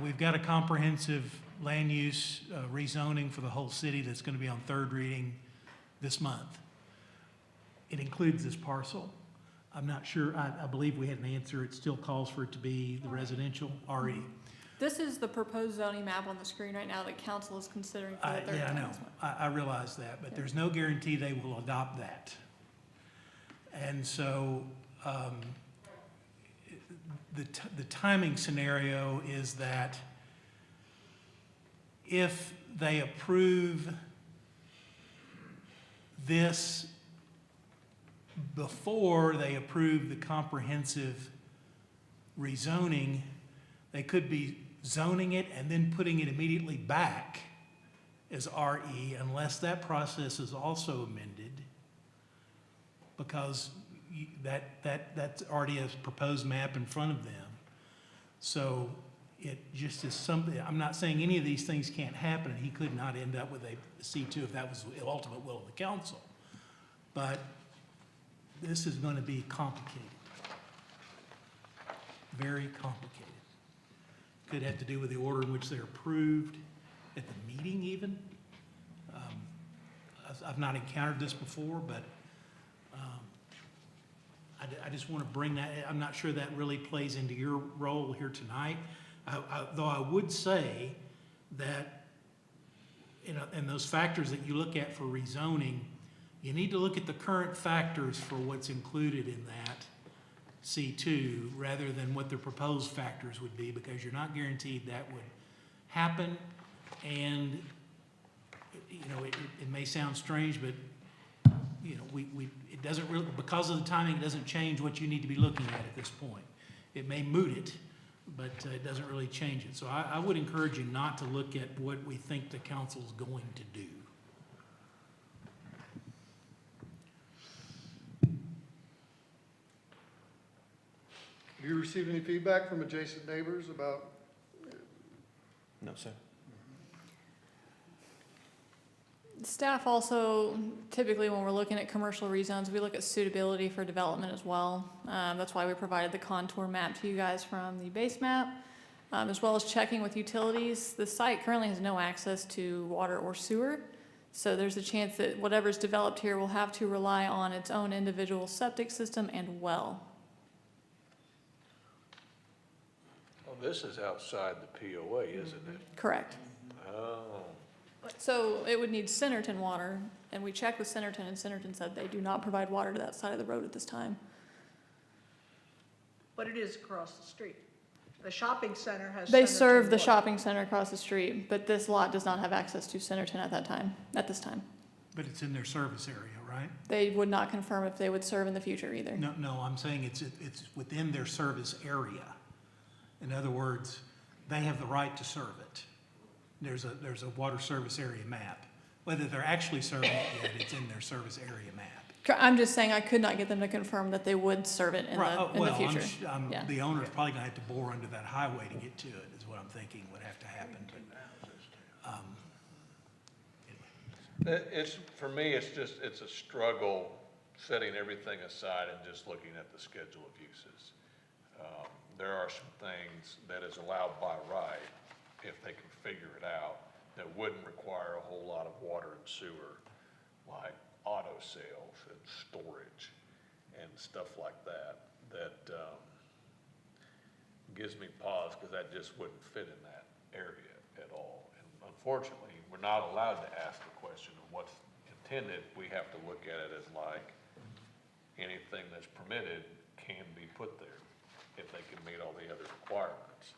We've got a comprehensive land use rezoning for the whole city that's going to be on third reading this month. It includes this parcel. I'm not sure, I believe we had an answer. It still calls for it to be the residential RE. This is the proposed zoning map on the screen right now that council is considering for the third Yeah, I time know, this month. I realize that, but there's no guarantee they will adopt that. And so, the timing scenario is that if they approve this before they approve the comprehensive rezoning, they could be zoning it and then putting it immediately back as RE unless that process is also amended, because that's already a proposed map in front of them. So it just is something, I'm not saying any of these things can't happen, and he could not end up with a C2 if that was the ultimate will of the council. But this is going to be complicated, very complicated. Could have to do with the order in which they're approved at the meeting even. I've not encountered this before, but I just want to bring that, I'm not sure that really plays into your role here tonight. Though I would say that, and those factors that you look at for rezoning, you need to look at the current factors for what's included in that C2 rather than what the proposed factors would be, because you're not guaranteed that would happen. And, it may sound strange, but, it doesn't really, because of the timing, it doesn't change what you need to be looking at this point. It may moot it, but it doesn't really change it. So I would encourage you not to look at what we think the council's going to do. Have you received any feedback from adjacent neighbors about? No, sir. Staff also, typically when we're looking at commercial rezones, we look at suitability for development as well. That's why we provided the contour map to you guys from the base map, as well as checking with utilities. The site currently has no access to water or sewer, so there's a chance that whatever's developed here will have to rely on its own individual septic system and well. Well, this is outside the POA, isn't it? Correct. Oh. So it would need Centerton water, and we checked with Centerton, and Centerton said they do not provide water to that side of the road at this time. But it is across the street. The shopping center has. They Centerton serve the water. shopping center across the street, but this lot does not have access to Centerton at this time. But it's in their service area, right? They would not confirm if they would serve in the future either. No, I'm saying it's within their service area. In other words, they have the right to serve it. There's a water service area map. Whether they're actually serving it yet, it's in their service area map. I'm just saying I could not get them to confirm that they would serve it in the future. Yeah. The owner's probably gonna have to bore under that highway to get to it, is what I'm thinking would have to happen. But, For me, it's a struggle setting everything aside and just looking at the schedule of uses. There are some things that is allowed by right, if they can figure it out, that wouldn't require a whole lot of water and sewer, like auto sales and storage and stuff like that, gives me pause, because that just wouldn't fit in that area at all. And unfortunately, we're not allowed to ask the question of what's intended. We have to look at it as like anything that's permitted can be put there if they can meet all the other requirements.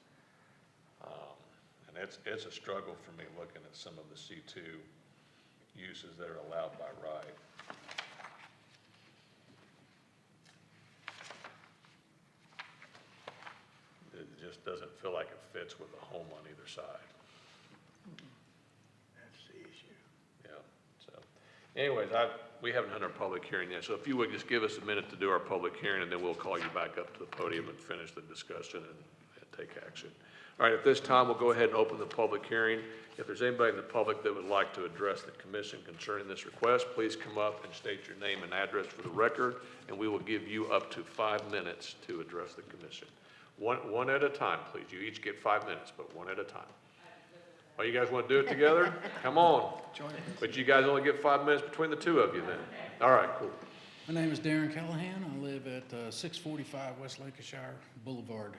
And it's a struggle for me looking at some of the C2 uses that are allowed by right. It just doesn't feel like it fits with a home on either side. That's the issue. Yeah, so anyways, we haven't had our public hearing yet, so if you would just give us a minute to do our public hearing, and then we'll call you back up to the podium and finish the discussion and take action. All right, at this time, we'll go ahead and open the public hearing. If there's anybody in the public that would like to address the commission concerning this request, please come up and state your name and address for the record, and we will give you up to 5 minutes to address the commission. One at a time, please. You each get 5 minutes, but one at a time. Oh, you guys want to do it together? Come on. But you guys only get 5 minutes between the two of you then. All right, cool. My name is Darren Callahan. I live at 645 West Lancashire Boulevard.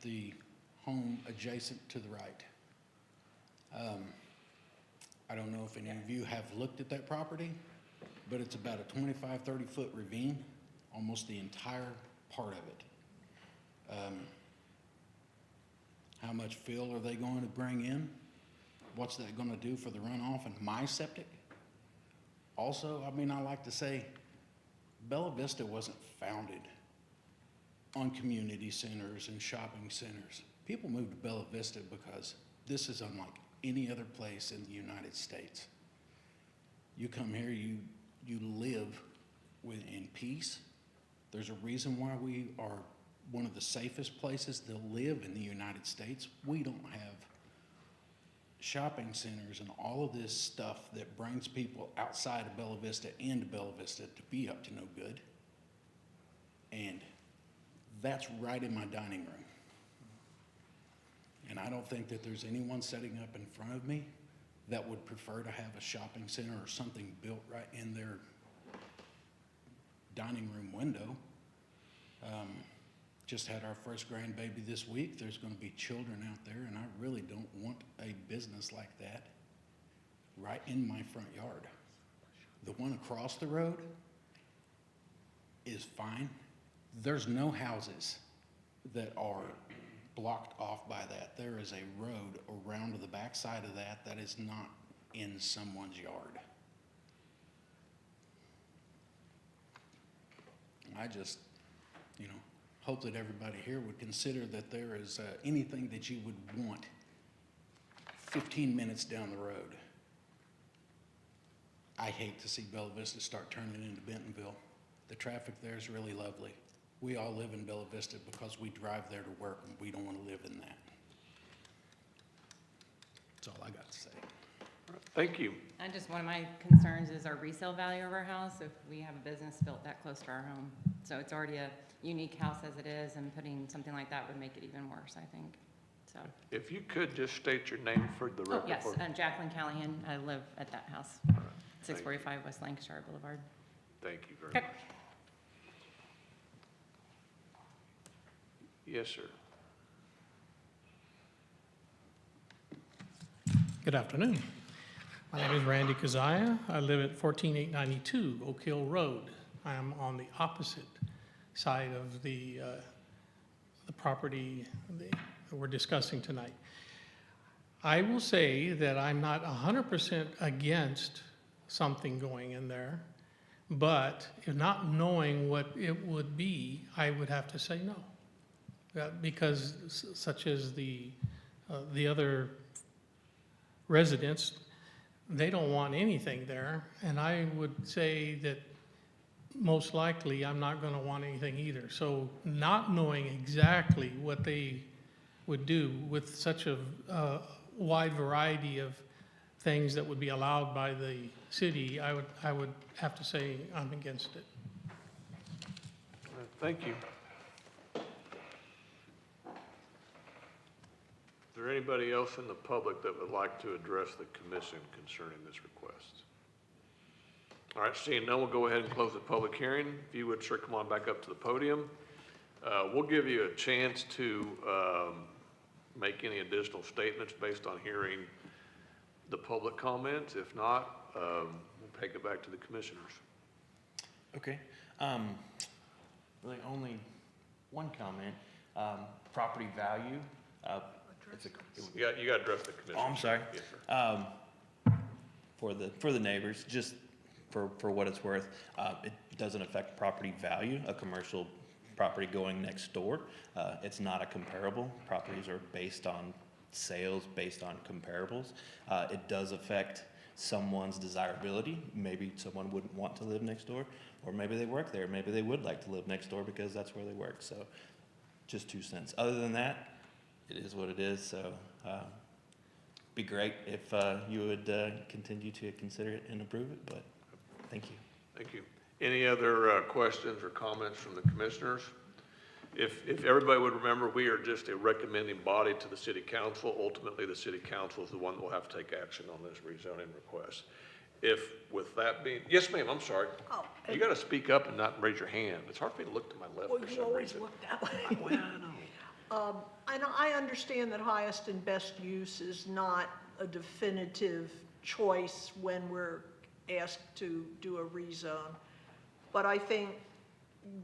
The home adjacent to the right. I don't know if any of you have looked at that property, but it's about a 25, 30-foot ravine, almost the entire part of it. How much fill are they going to bring in? What's that going to do for the runoff and my septic? Also, I mean, I like to say, Bella Vista wasn't founded on community centers and shopping centers. People moved to Bella Vista because this is unlike any other place in the United States. You come here, you live in peace. There's a reason why we are one of the safest places to live in the United States. We don't have shopping centers and all of this stuff that brings people outside of Bella Vista into Bella Vista to be up to no good. And that's right in my dining room. And I don't think that there's anyone setting up in front of me that would prefer to have a shopping center or something built right in their dining room window. Just had our first grandbaby this week. There's going to be children out there, and I really don't want a business like that right in my front yard. The one across the road is fine. There's no houses that are blocked off by that. There is a road around to the back side of that that is not in someone's yard. I just, hope that everybody here would consider that there is anything that you would want 15 minutes down the road. I hate to see Bella Vista start turning into Bentonville. The traffic there is really lovely. We all live in Bella Vista because we drive there to work, and we don't want to live in that. That's all I got to say. Thank you. And just one of my concerns is our resale value of our house, if we have a business built that close to our home. So it's already a unique house as it is, and putting something like that would make it even worse, I think. So. If you could just state your name for the record. Oh, yes, Jacqueline Callahan. I live at that house, 645 West Lancashire Boulevard. Thank you very Okay. much. Yes, sir. Good afternoon. My name is Randy Keziah. I live at 14892 Oak Hill Road. I am on the opposite side of the property that we're discussing tonight. I will say that I'm not 100% against something going in there, but if not knowing what it would be, I would have to say no. Because such as the other residents, they don't want anything there, and I would say that most likely I'm not going to want anything either. So not knowing exactly what they would do with such a wide variety of things that would be allowed by the city, I would have to say I'm against it. Thank you. Is there anybody else in the public that would like to address the commission concerning this request? All right, seeing none, we'll go ahead and close the public hearing. If you would, sir, come on back up to the podium. We'll give you a chance to make any additional statements based on hearing the public comments. If not, we'll take it back to the commissioners. Okay. Really only one comment. Property value. You got to address the commission. Oh, I'm sorry. Yes, sir. For the neighbors, just for what it's worth, it doesn't affect property value. A commercial property going next door, it's not a comparable. Properties are based on sales, based on comparables. It does affect someone's desirability. Maybe someone wouldn't want to live next door, or maybe they work there. Maybe they would like to live next door because that's where they work. So just 2 cents. Other than that, it is what it is. So be great if you would continue to consider it and approve it, but thank you. Thank you. Any other questions or comments from the commissioners? If everybody would remember, we are just a recommending body to the city council. Ultimately, the city council is the one that will have to take action on this rezoning request. If, with that being, yes, ma'am, I'm sorry. Oh, You got to speak up and not raise your hand. It's hard for me to look to my left well, for you some always reason. look that way. Well, I know. And I understand that highest and best use is not a definitive choice when we're asked to do a rezone. But I think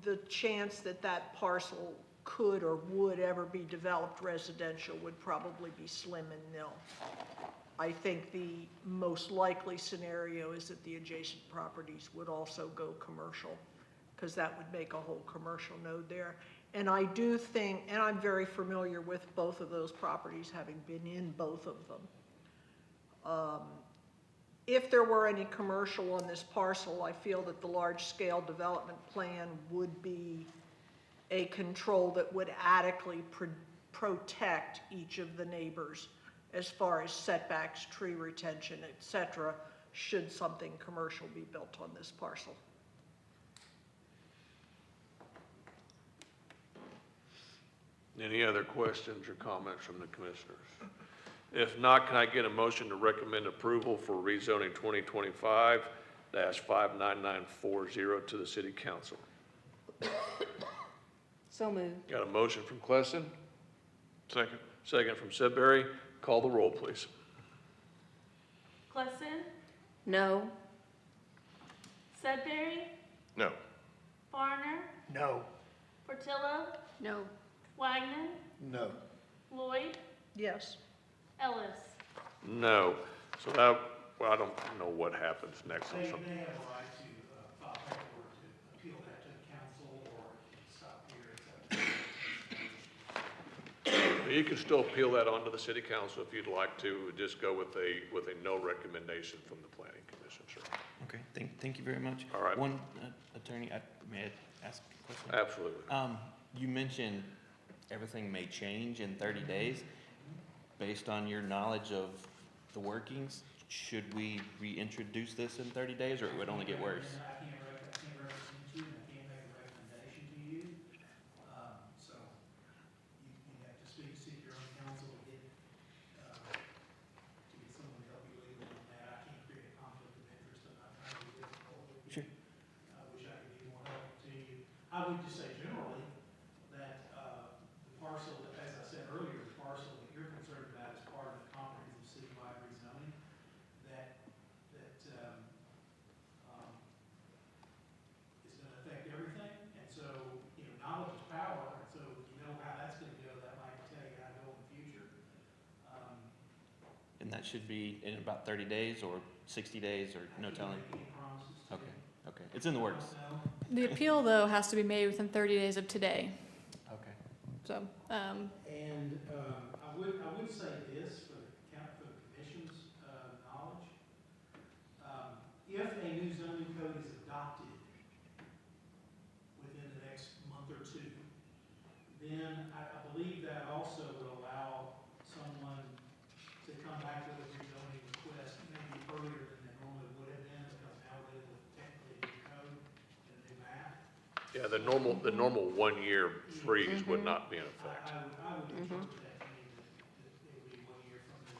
the chance that that parcel could or would ever be developed residential would probably be slim and nil. I think the most likely scenario is that the adjacent properties would also go commercial, because that would make a whole commercial node there. And I do think, and I'm very familiar with both of those properties, having been in both of them. If there were any commercial on this parcel, I feel that the large-scale development plan would be a control that would adequately protect each of the neighbors as far as setbacks, tree retention, et cetera, should something commercial be built on this parcel. Any other questions or comments from the commissioners? If not, can I get a motion to recommend approval for rezoning 2025-59940 to the city council? So moved. Got a motion from Klesson, Second. second from Sedberry. Call the roll, please. Klesson, No. Sedberry, No. Farner, No. Portillo, No. Wagner, No. Lloyd, Yes. Ellis. No. So that, well, I don't know what happens next on They something. have a right to file paperwork to appeal that to the council or stop here. You can still appeal that onto the city council if you'd like to, just go with a no recommendation from the planning commission, sir. Okay, thank you very much. All right. One, attorney, may I ask a question? Absolutely. You mentioned everything may change in 30 days. Based on your knowledge of the workings, should we reintroduce this in 30 days, or it would only get worse? I can't represent you, and I can't make a recommendation to you. So you have to seek your own counsel to get someone to help you legally on that. I can't create a conflict of interest. I'm not trying to be difficult with you. Sure. I wish I could be more helpful to you. I would just say generally that the parcel, as I said earlier, the parcel that you're concerned about is part of the comprehensive citywide rezoning that is going to affect everything. And so, knowledge is power. And so if you know how that's going to go, that might tell you how to go in the future. And that should be in about 30 days or 60 days or no telling? Any promises to Okay, okay. It's in the works. The appeal, though, has to be made within 30 days of today. Okay. So, And I would say this for the commission's knowledge. If a new zoning code is adopted within the next month or two, then I believe that also would allow someone to come back with a rezoning request maybe earlier than they normally would have been, because now we're dealing with technically a new code and a new map. Yeah, the normal 1 year freeze would not be in effect. I would interpret that to mean that it would be 1 year from the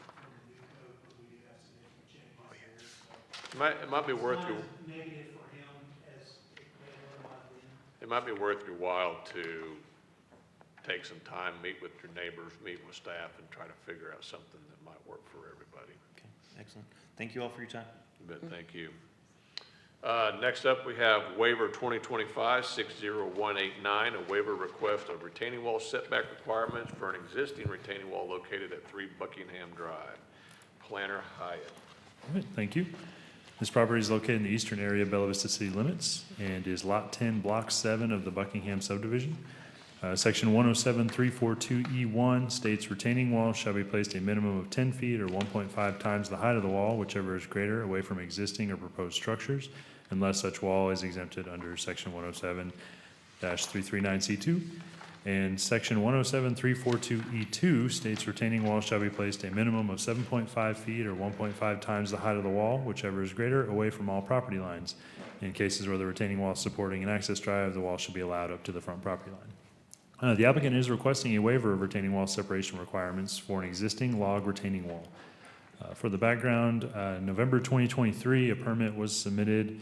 new code, but we do have significant changes there, so. It might be worth It's your, not as negative for him as it may have otherwise been. it might be worth your while to take some time, meet with your neighbors, meet with staff, and try to figure out something that might work for everybody. Okay, excellent. Thank you all for your time. But thank you. Next up, we have waiver 2025-60189, a waiver request of retaining wall setback requirements for an existing retaining wall located at 3 Buckingham Drive. Planner Hyatt. All right, thank you. This property is located in the eastern area of Bella Vista city limits and is Lot 10, Block 7 of the Buckingham subdivision. Section 107-342E1 states retaining walls shall be placed a minimum of 10 feet or 1.5 times the height of the wall, whichever is greater, away from existing or proposed structures, unless such wall is exempted under Section 107-339C2. And Section 107-342E2 states retaining walls shall be placed a minimum of 7.5 feet or 1.5 times the height of the wall, whichever is greater, away from all property lines. In cases where the retaining wall is supporting an access drive, the wall should be allowed up to the front property line. The applicant is requesting a waiver of retaining wall separation requirements for an existing log retaining wall. For the background, November 2023, a permit was submitted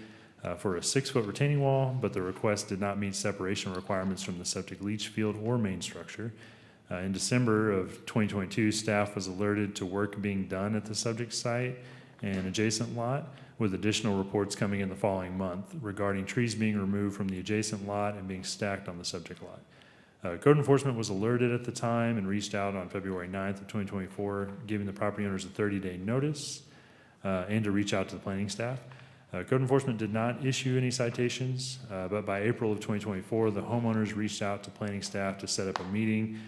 for a 6-foot retaining wall, but the request did not meet separation requirements from the septic leach field or main structure. In December of 2022, staff was alerted to work being done at the subject site and adjacent lot, with additional reports coming in the following month regarding trees being removed from the adjacent lot and being stacked on the subject lot. Code enforcement was alerted at the time and reached out on February 9th of 2024, giving the property owners a 30-day notice and to reach out to the planning staff. Code enforcement did not issue any citations, but by April of 2024, the homeowners reached out to planning staff to set up a meeting.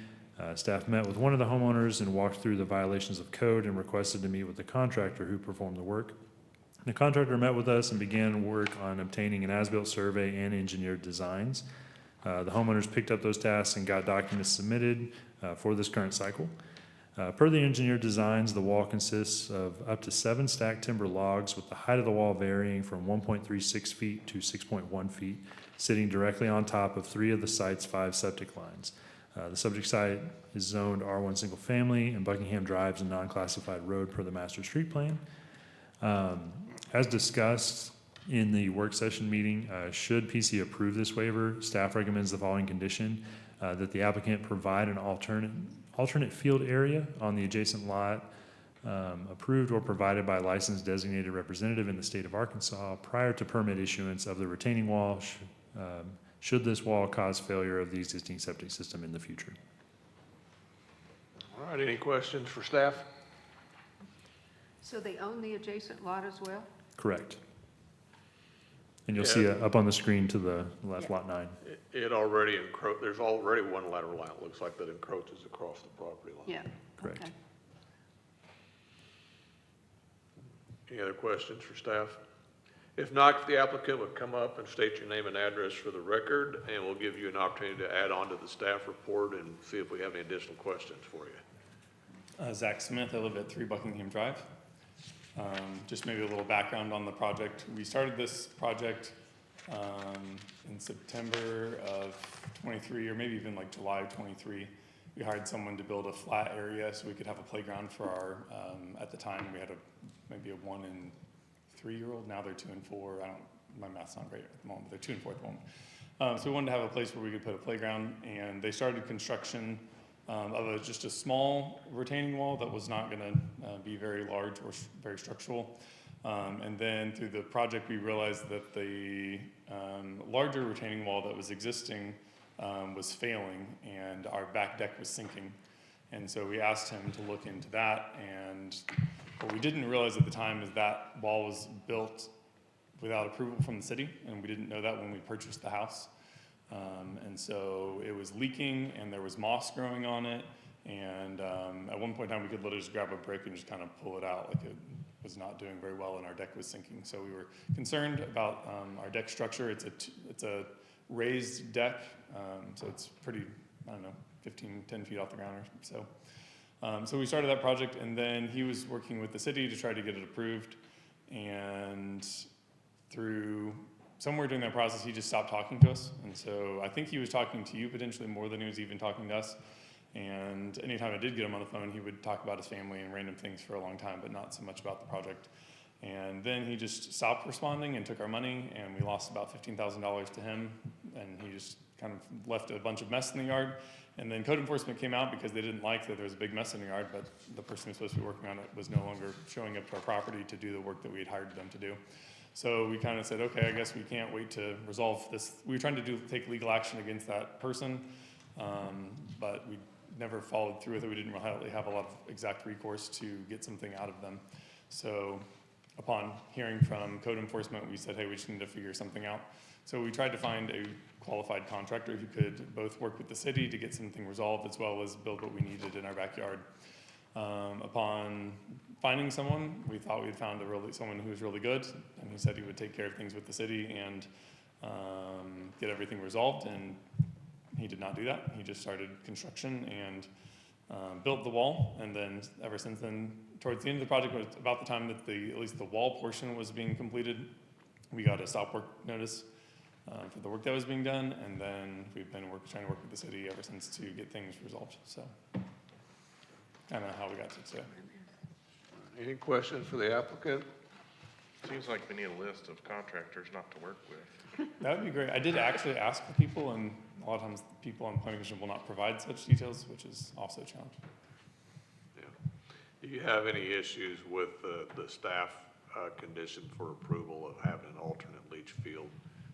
Staff met with one of the homeowners and walked through the violations of code and requested to meet with the contractor who performed the work. The contractor met with us and began work on obtaining an as-built survey and engineered designs. The homeowners picked up those tasks and got documents submitted for this current cycle. Per the engineered designs, the wall consists of up to 7 stacked timber logs with the height of the wall varying from 1.36 feet to 6.1 feet, sitting directly on top of 3 of the site's 5 septic lines. The subject site is zoned R1 single family, and Buckingham Drive is a non-classified road per the master street plan. As discussed in the work session meeting, should PC approve this waiver, staff recommends the following condition: that the applicant provide an alternate field area on the adjacent lot approved or provided by a licensed designated representative in the state of Arkansas prior to permit issuance of the retaining wall, should this wall cause failure of the existing septic system in the future. All right, any questions for staff? So they own the adjacent lot as well? Correct. And you'll see up on the screen to the left, lot 9. It already there's already one lateral line, it looks like, that encroaches across the property line. Yeah. Correct. Okay. Any other questions for staff? If not, the applicant would come up and state your name and address for the record, and we'll give you an opportunity to add on to the staff report and see if we have any additional questions for you. Zach Smith, I live at 3 Buckingham Drive. Just maybe a little background on the project. We started this project in September of 23, or maybe even like July of 23. We hired someone to build a flat area so we could have a playground for our, at the time we had maybe a 1 and 3-year-old. Now they're 2 and 4. My math's not great at the moment, but they're 2 and 4 at the moment. So we wanted to have a place where we could put a playground, and they started construction of just a small retaining wall that was not going to be very large or very structural. And then through the project, we realized that the larger retaining wall that was existing was failing, and our back deck was sinking. And so we asked him to look into that, and what we didn't realize at the time is that wall was built without approval from the city, and we didn't know that when we purchased the house. And so it was leaking, and there was moss growing on it, and at one point in time we could literally just grab a brick and just kind of pull it out, like it was not doing very well and our deck was sinking. So we were concerned about our deck structure. It's a raised deck, so it's pretty, 10 feet off the ground or so. So we started that project, and then he was working with the city to try to get it approved, and through somewhere during that process, he just stopped talking to us. And so I think he was talking to you potentially more than he was even talking to us. And anytime I did get him on the phone, he would talk about his family and random things for a long time, but not so much about the project. And then he just stopped responding and took our money, and we lost about $15,000 to him. And he just kind of left a bunch of mess in the yard. And then code enforcement came out because they didn't like that there was a big mess in the yard, but the person who was supposed to be working on it was no longer showing up to our property to do the work that we had hired them to do. So we kind of said, okay, I guess we can't wait to resolve this. We were trying to take legal action against that person, but we never followed through with it. We didn't really have a lot of exact recourse to get something out of them. So upon hearing from code enforcement, we said, hey, we just need to figure something out. So we tried to find a qualified contractor who could both work with the city to get something resolved as well as build what we needed in our backyard. Upon finding someone, we thought we had found someone who was really good, and he said he would take care of things with the city and get everything resolved, and he did not do that. He just started construction and built the wall, and then ever since then, towards the end of the project, was about the time that at least the wall portion was being completed, we got a stop work notice for the work that was being done, and then we've been trying to work with the city ever since to get things resolved. So kind of how we got to today. Any questions for the applicant? Seems like we need a list of contractors not to work with. That would be great. I did actually ask the people, and a lot of times people on the planning commission will not provide such details, which is also a challenge. Yeah. Do you have any issues with the staff condition for approval of having an alternate leach field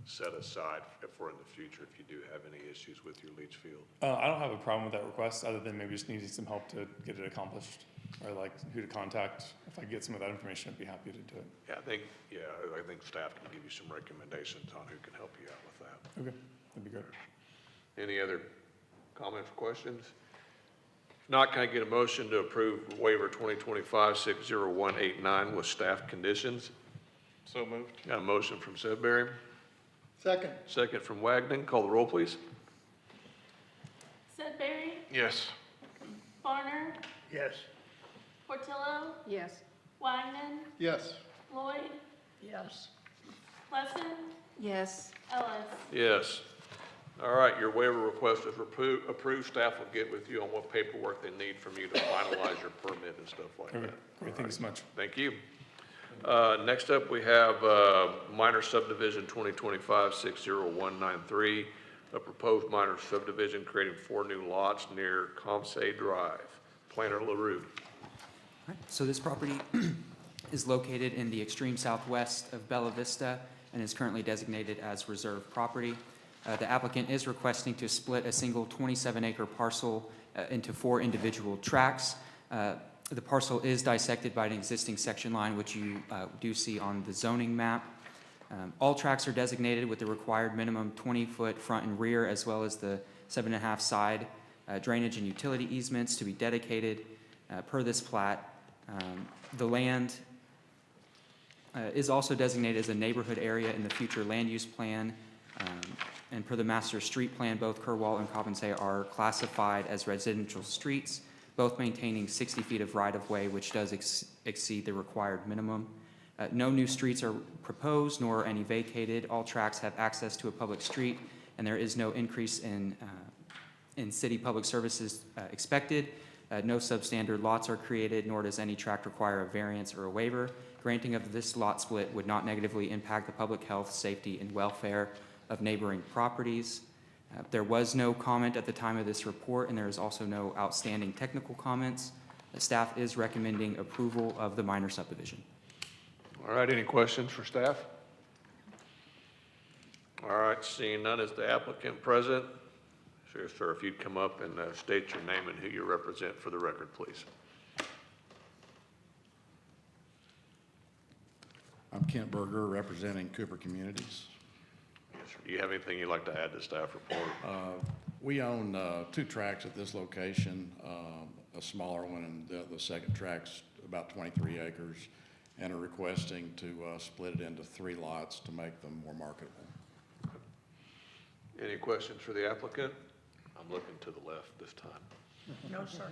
set aside for in the future if you do have any issues with your leach field? I don't have a problem with that request, other than maybe just needing some help to get it accomplished, or like who to contact. If I get some of that information, I'd be happy to do it. Yeah, I think staff can give you some recommendations on who can help you out with that. Okay, that'd be great. Any other comments or questions? If not, can I get a motion to approve waiver 2025-60189 with staff conditions? So moved. Got a motion from Sudbury, Second. second from Wagner. Call the roll, please. Sudbury, Yes. Farner, Yes. Portillo, Yes. Wagner, Yes. Lloyd, Yes. Plesson, Yes. Ellis. Yes. All right, your waiver request is approved. Staff will get with you on what paperwork they need from you to finalize your permit and stuff like Okay, that. great, thank you so much. Thank you. Next up, we have minor subdivision 2025-60193, a proposed minor subdivision creating 4 new lots near Comsay Drive. Planner LaRue. Right, so this property is located in the extreme southwest of Bella Vista and is currently designated as reserve property. The applicant is requesting to split a single 27-acre parcel into 4 individual tracts. The parcel is dissected by an existing section line, which you do see on the zoning map. All tracts are designated with the required minimum 20-foot front and rear, as well as the 7.5 side drainage and utility easements to be dedicated per this plat. The land is also designated as a neighborhood area in the future land use plan. And per the master street plan, both Kerwal and Coppensay are classified as residential streets, both maintaining 60 feet of right-of-way, which does exceed the required minimum. No new streets are proposed, nor any vacated. All tracts have access to a public street, and there is no increase in city public services expected. No substandard lots are created, nor does any tract require a variance or a waiver. Granting of this lot split would not negatively impact the public health, safety, and welfare of neighboring properties. There was no comment at the time of this report, and there is also no outstanding technical comments. The staff is recommending approval of the minor subdivision. All right, any questions for staff? All right, seeing none, is the applicant present? Sure, sir, if you'd come up and state your name and who you represent for the record, please. I'm Kent Berger, representing Cooper Communities. Yes, sir. Do you have anything you'd like to add to staff report? We own 2 tracts at this location, a smaller one, and the second tract's about 23 acres, and are requesting to split it into 3 lots to make them more marketable. Any questions for the applicant? I'm looking to the left this time. No, sir.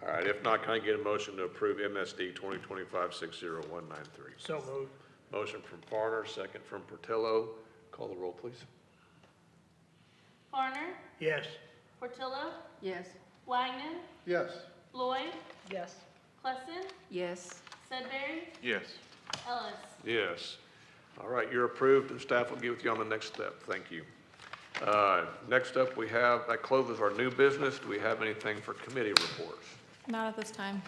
All right, if not, can I get a motion to approve MSD 2025-60193? So moved. Motion from Farner, second from Portillo. Call the roll, please. Farner, Yes. Portillo, Yes. Wagner, Yes. Lloyd, Yes. Plesson, Yes. Sudbury, Yes. Ellis. Yes. All right, you're approved, and staff will get with you on the next step. Thank you. Next up, we have, that closes our new business. Do we have anything for committee reports? Not at this time.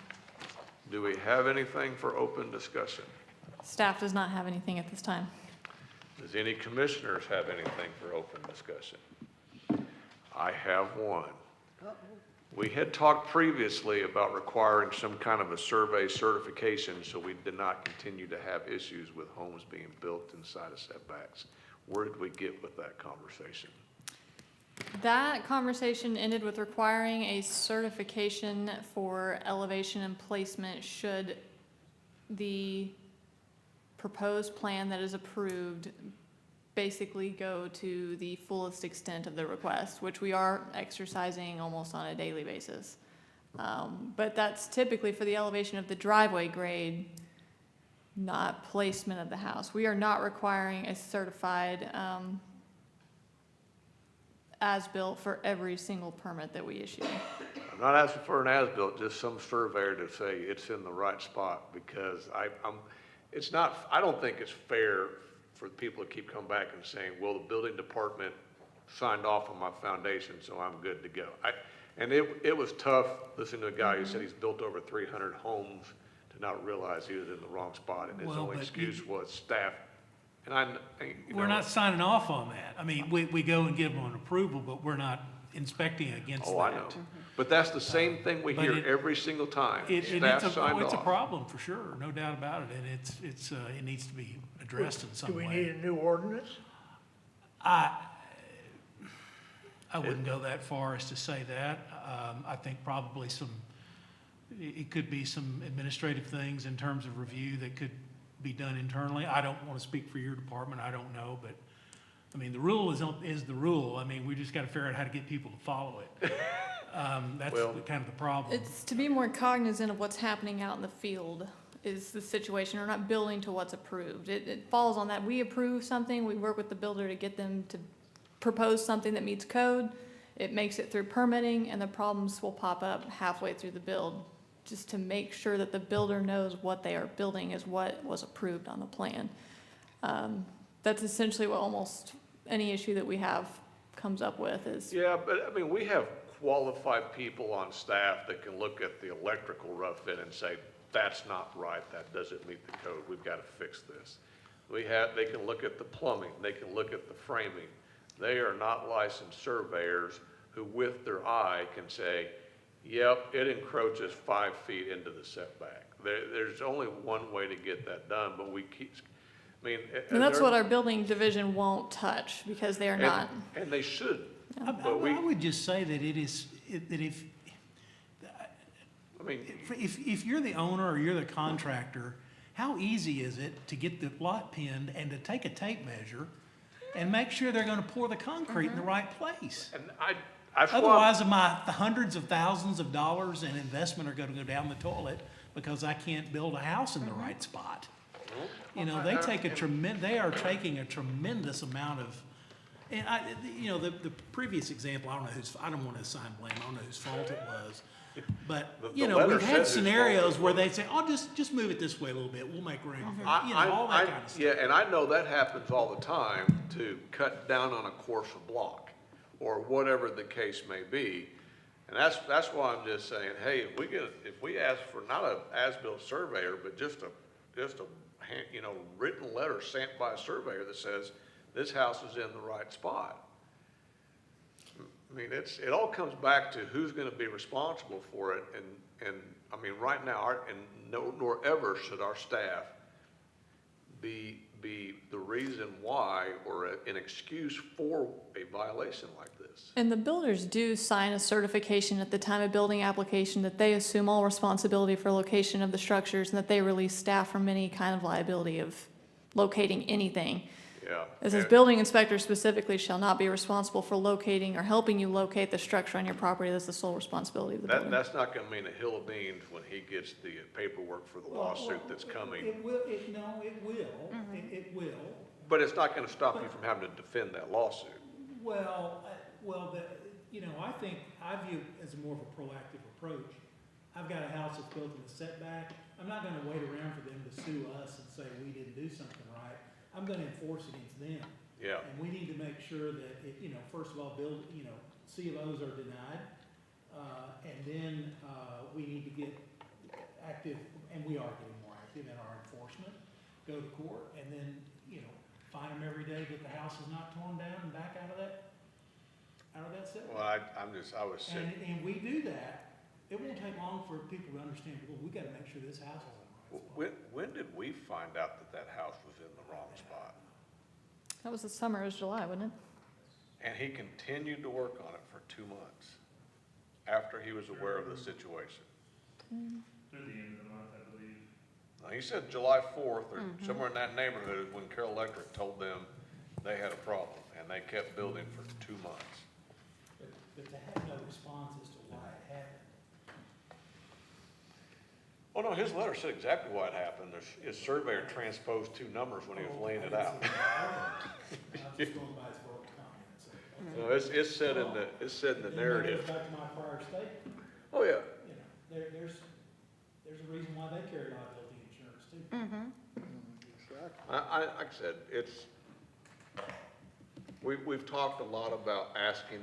Do we have anything for open discussion? Staff does not have anything at this time. Does any commissioners have anything for open discussion? I have one. We had talked previously about requiring some kind of a survey certification so we did not continue to have issues with homes being built inside of setbacks. Where did we get with that conversation? That conversation ended with requiring a certification for elevation and placement should the proposed plan that is approved basically go to the fullest extent of the request, which we are exercising almost on a daily basis. But that's typically for the elevation of the driveway grade, not placement of the house. We are not requiring a certified as-built for every single permit that we issue. I'm not asking for an as-built, just some surveyor to say it's in the right spot, because it's not, I don't think it's fair for people to keep coming back and saying, well, the building department signed off on my foundation, so I'm good to go. And it was tough listening to a guy who said he's built over 300 homes to not realize he was in the wrong spot, and his Well, only but excuse was staff. And We're not signing off on that. I mean, we go and give them an approval, but we're not inspecting against that. Oh, I know. But that's the same thing we But hear it- every single time. It's Staff signed a off. problem for sure, no doubt about it, and it needs to be addressed in some Do we way. need a new ordinance? I wouldn't go that far as to say that. I think probably it could be some administrative things in terms of review that could be done internally. I don't want to speak for your department, I don't know, but, I mean, the rule is the rule. I mean, we just got to figure out how to get people to follow it. That's kind of the problem. It's to be more cognizant of what's happening out in the field is the situation. We're not building to what's approved. It falls on that. We approve something, we work with the builder to get them to propose something that meets code. It makes it through permitting, and the problems will pop up halfway through the build. Just to make sure that the builder knows what they are building is what was approved on the plan. That's essentially what almost any issue that we have comes up with is. Yeah, but I mean, we have qualified people on staff that can look at the electrical rough in and say, that's not right, that doesn't meet the code, we've got to fix this. They can look at the plumbing, they can look at the framing. They are not licensed surveyors who with their eye can say, yep, it encroaches 5 feet into the setback. There's only one way to get that done, but we keep, I mean. And that's what our building division won't touch because they are not. And they should. I would just say that I mean, if you're the owner or you're the contractor, how easy is it to get the lot pinned and to take a tape measure and make sure they're gonna pour the concrete in the right place? and that's why. Otherwise, the hundreds of thousands of dollars in investment are gonna go down the toilet because I can't build a house in the right spot. You know, they are taking a tremendous amount of, and the previous example, I don't want to assign blame, I don't know whose fault it was. But, The letter we've had says whose scenarios fault it where was. they say, oh, just move it this way a little bit, we'll make room for it, all that kind of stuff. Yeah, and I know that happens all the time to cut down on a course of block or whatever the case may be. And that's why I'm just saying, hey, if we ask for not an as-built surveyor, but just a written letter sent by a surveyor that says this house is in the right spot. I mean, it all comes back to who's gonna be responsible for it, and I mean, right now, nor ever should our staff be the reason why or an excuse for a violation like this. And the builders do sign a certification at the time of building application that they assume all responsibility for location of the structures and that they release staff from any kind of liability of locating anything. Yeah. It says building inspector specifically shall not be responsible for locating or helping you locate the structure on your property. That's the sole responsibility of the builder. That's not gonna mean a hill of beans when he gets the paperwork for the lawsuit that's coming. It will. It will. But it's not gonna stop you from having to defend that lawsuit. I think I view it as more of a proactive approach. I've got a house that's built in the setback. I'm not gonna wait around for them to sue us and say we didn't do something right. I'm gonna enforce against them. Yeah. And we need to make sure that first of all, CLOs are denied. And then, we need to get active, and we are getting more active in our enforcement, go to court, and then, find them every day that the house is not torn down and back out of that setback. Well, I was sick. And we do that. It won't take long for people to understand, well, we gotta make sure this house is in the right spot. When did we find out that house was in the wrong spot? That was the summer, it was July, wasn't it? And he continued to work on it for 2 months after he was aware of the situation. Through the end of the month, I believe. Now, he said July 4th or somewhere in that neighborhood is when Carroll Electric told them they had a problem, and they kept building for 2 months. But to have no response as to why it happened. Oh, no, his letter said exactly what happened. His surveyor transposed 2 numbers when he was laying it out. I'm just going by his verbal comments. No, it's said in the narrative. Back to my prior statement. Oh, yeah. There's a reason why they carry liability insurance too. Like I said, We've talked a lot about asking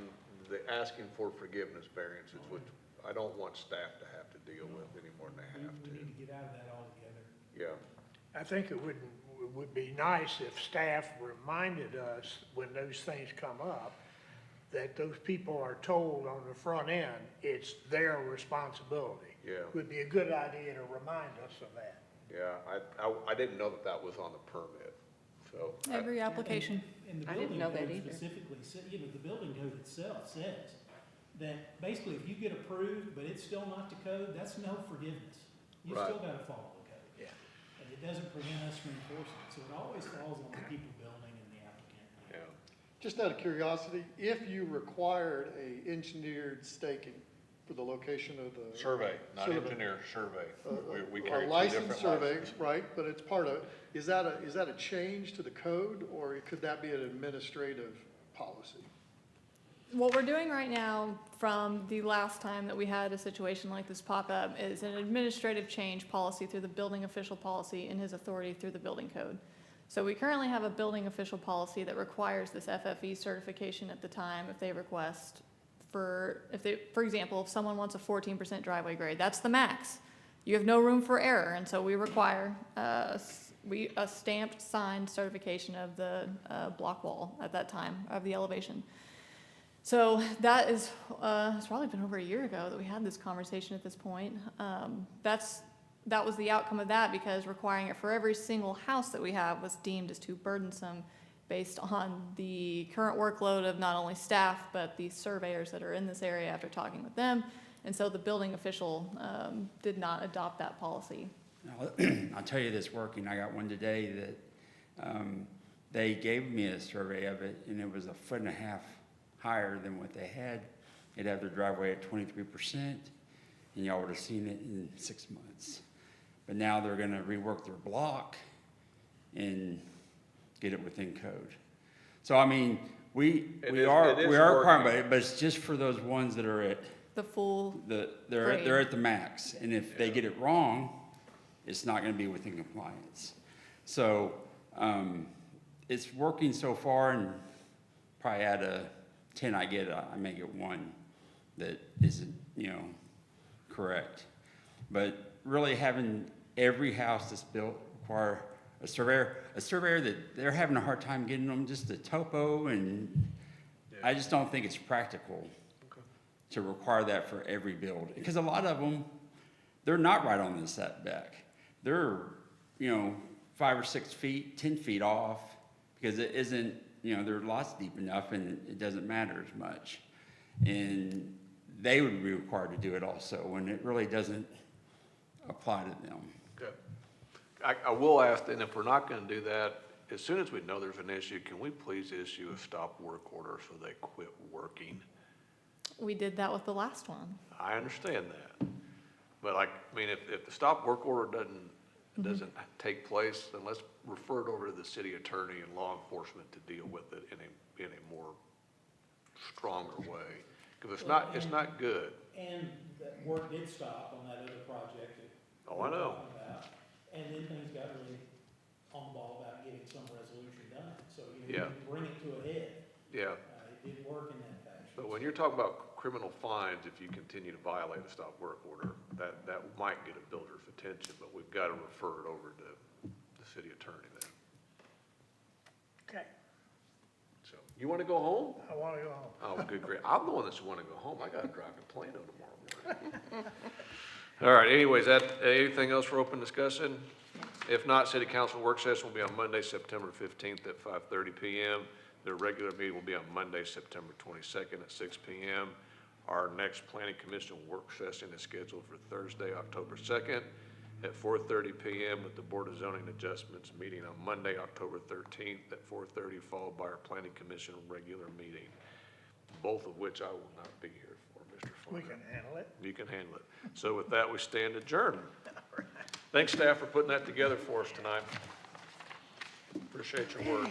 for forgiveness variances, which I don't want staff to have to deal with any more than they have We to. need to get out of that altogether. Yeah, I think it would be nice if staff reminded us when those things come up, that those people are told on the front end, it's their responsibility. Yeah. Would be a good idea to remind us of that. yeah, I didn't know that was on the permit, so. Every application. And the I didn't building know that code either. specifically, the building code itself says that basically if you get approved, but it's still not the code, that's no forgiveness. You Right. still gotta follow the code. Yeah. And it doesn't prevent us from enforcing it, so it always falls on the people building and the applicant. Yeah. Just out of curiosity, if you required a engineered staking for the location of the. Survey, not Survey. engineer, survey. We A carry two licensed different survey, licenses. right, but it's part of, is that a change to the code, or could that be an administrative policy? What we're doing right now, from the last time that we had a situation like this pop up, is an administrative change policy through the building official policy and his authority through the building code. So we currently have a building official policy that requires this FFE certification at the time if they request for example, if someone wants a 14% driveway grade, that's the max. You have no room for error, and so we require a stamped, signed certification of the block wall at that time of the elevation. So that is, it's probably been over a year ago that we had this conversation at this point. That was the outcome of that, because requiring it for every single house that we have was deemed as too burdensome based on the current workload of not only staff, but the surveyors that are in this area after talking with them. And so the building official did not adopt that policy. I'll tell you this working. I got one today that they gave me a survey of it, and it was 1.5 feet higher than what they had. They'd have their driveway at 23%, and y'all would have seen it in 6 months. But now they're gonna rework their block and get it within code. So I mean, we are requiring, but it's just for those ones that are at The full they're at the max, and if they get it wrong, it's not gonna be within compliance. So, it's working so far, and probably out of 10 I get, I may get one that isn't, correct. But really having every house that's built require a surveyor that they're having a hard time getting them just a topo, and I just don't think it's practical to require that for every build. Because a lot of them, they're not right on the setback. They're, 5 or 6 feet, 10 feet off, because it isn't, their lot's deep enough and it doesn't matter as much. And they would be required to do it also when it really doesn't apply to them. Okay. I will ask, and if we're not gonna do that, as soon as we know there's an issue, can we please issue a stop work order so they quit working? We did that with the last one. I understand that. But if the stop work order doesn't take place, then let's refer it over to the city attorney and law enforcement to deal with it in a more stronger way. Because it's not good. And that work did stop on that other project that Oh, I know. we're talking about. And then things got really on the ball about getting some resolution done. So you Yeah. bring it to a head. Yeah. It didn't work in that fashion. But when you're talking about criminal fines, if you continue to violate a stop work order, that might get a builder's attention, but we've got to refer it over to the city attorney then. Okay, So, you want to go home? I want to go home. Oh, good, great. I'm the one that's want to go home. I got to drive to Plano tomorrow morning. All right, anyways, anything else for open discussion? If not, city council work session will be on Monday, September 15th at 5:30 PM. The regular meeting will be on Monday, September 22nd at 6 PM. Our next planning commission work session is scheduled for Thursday, October 2nd at 4:30 PM with the Board of Zoning Adjustments meeting on Monday, October 13th at 4:30, followed by our planning commission regular meeting, both of which I will not be here for, Mr. Farmer. We can handle it. You can handle it. So with that, we stand adjourned. Thanks, staff, for putting that together for us tonight. Appreciate your work.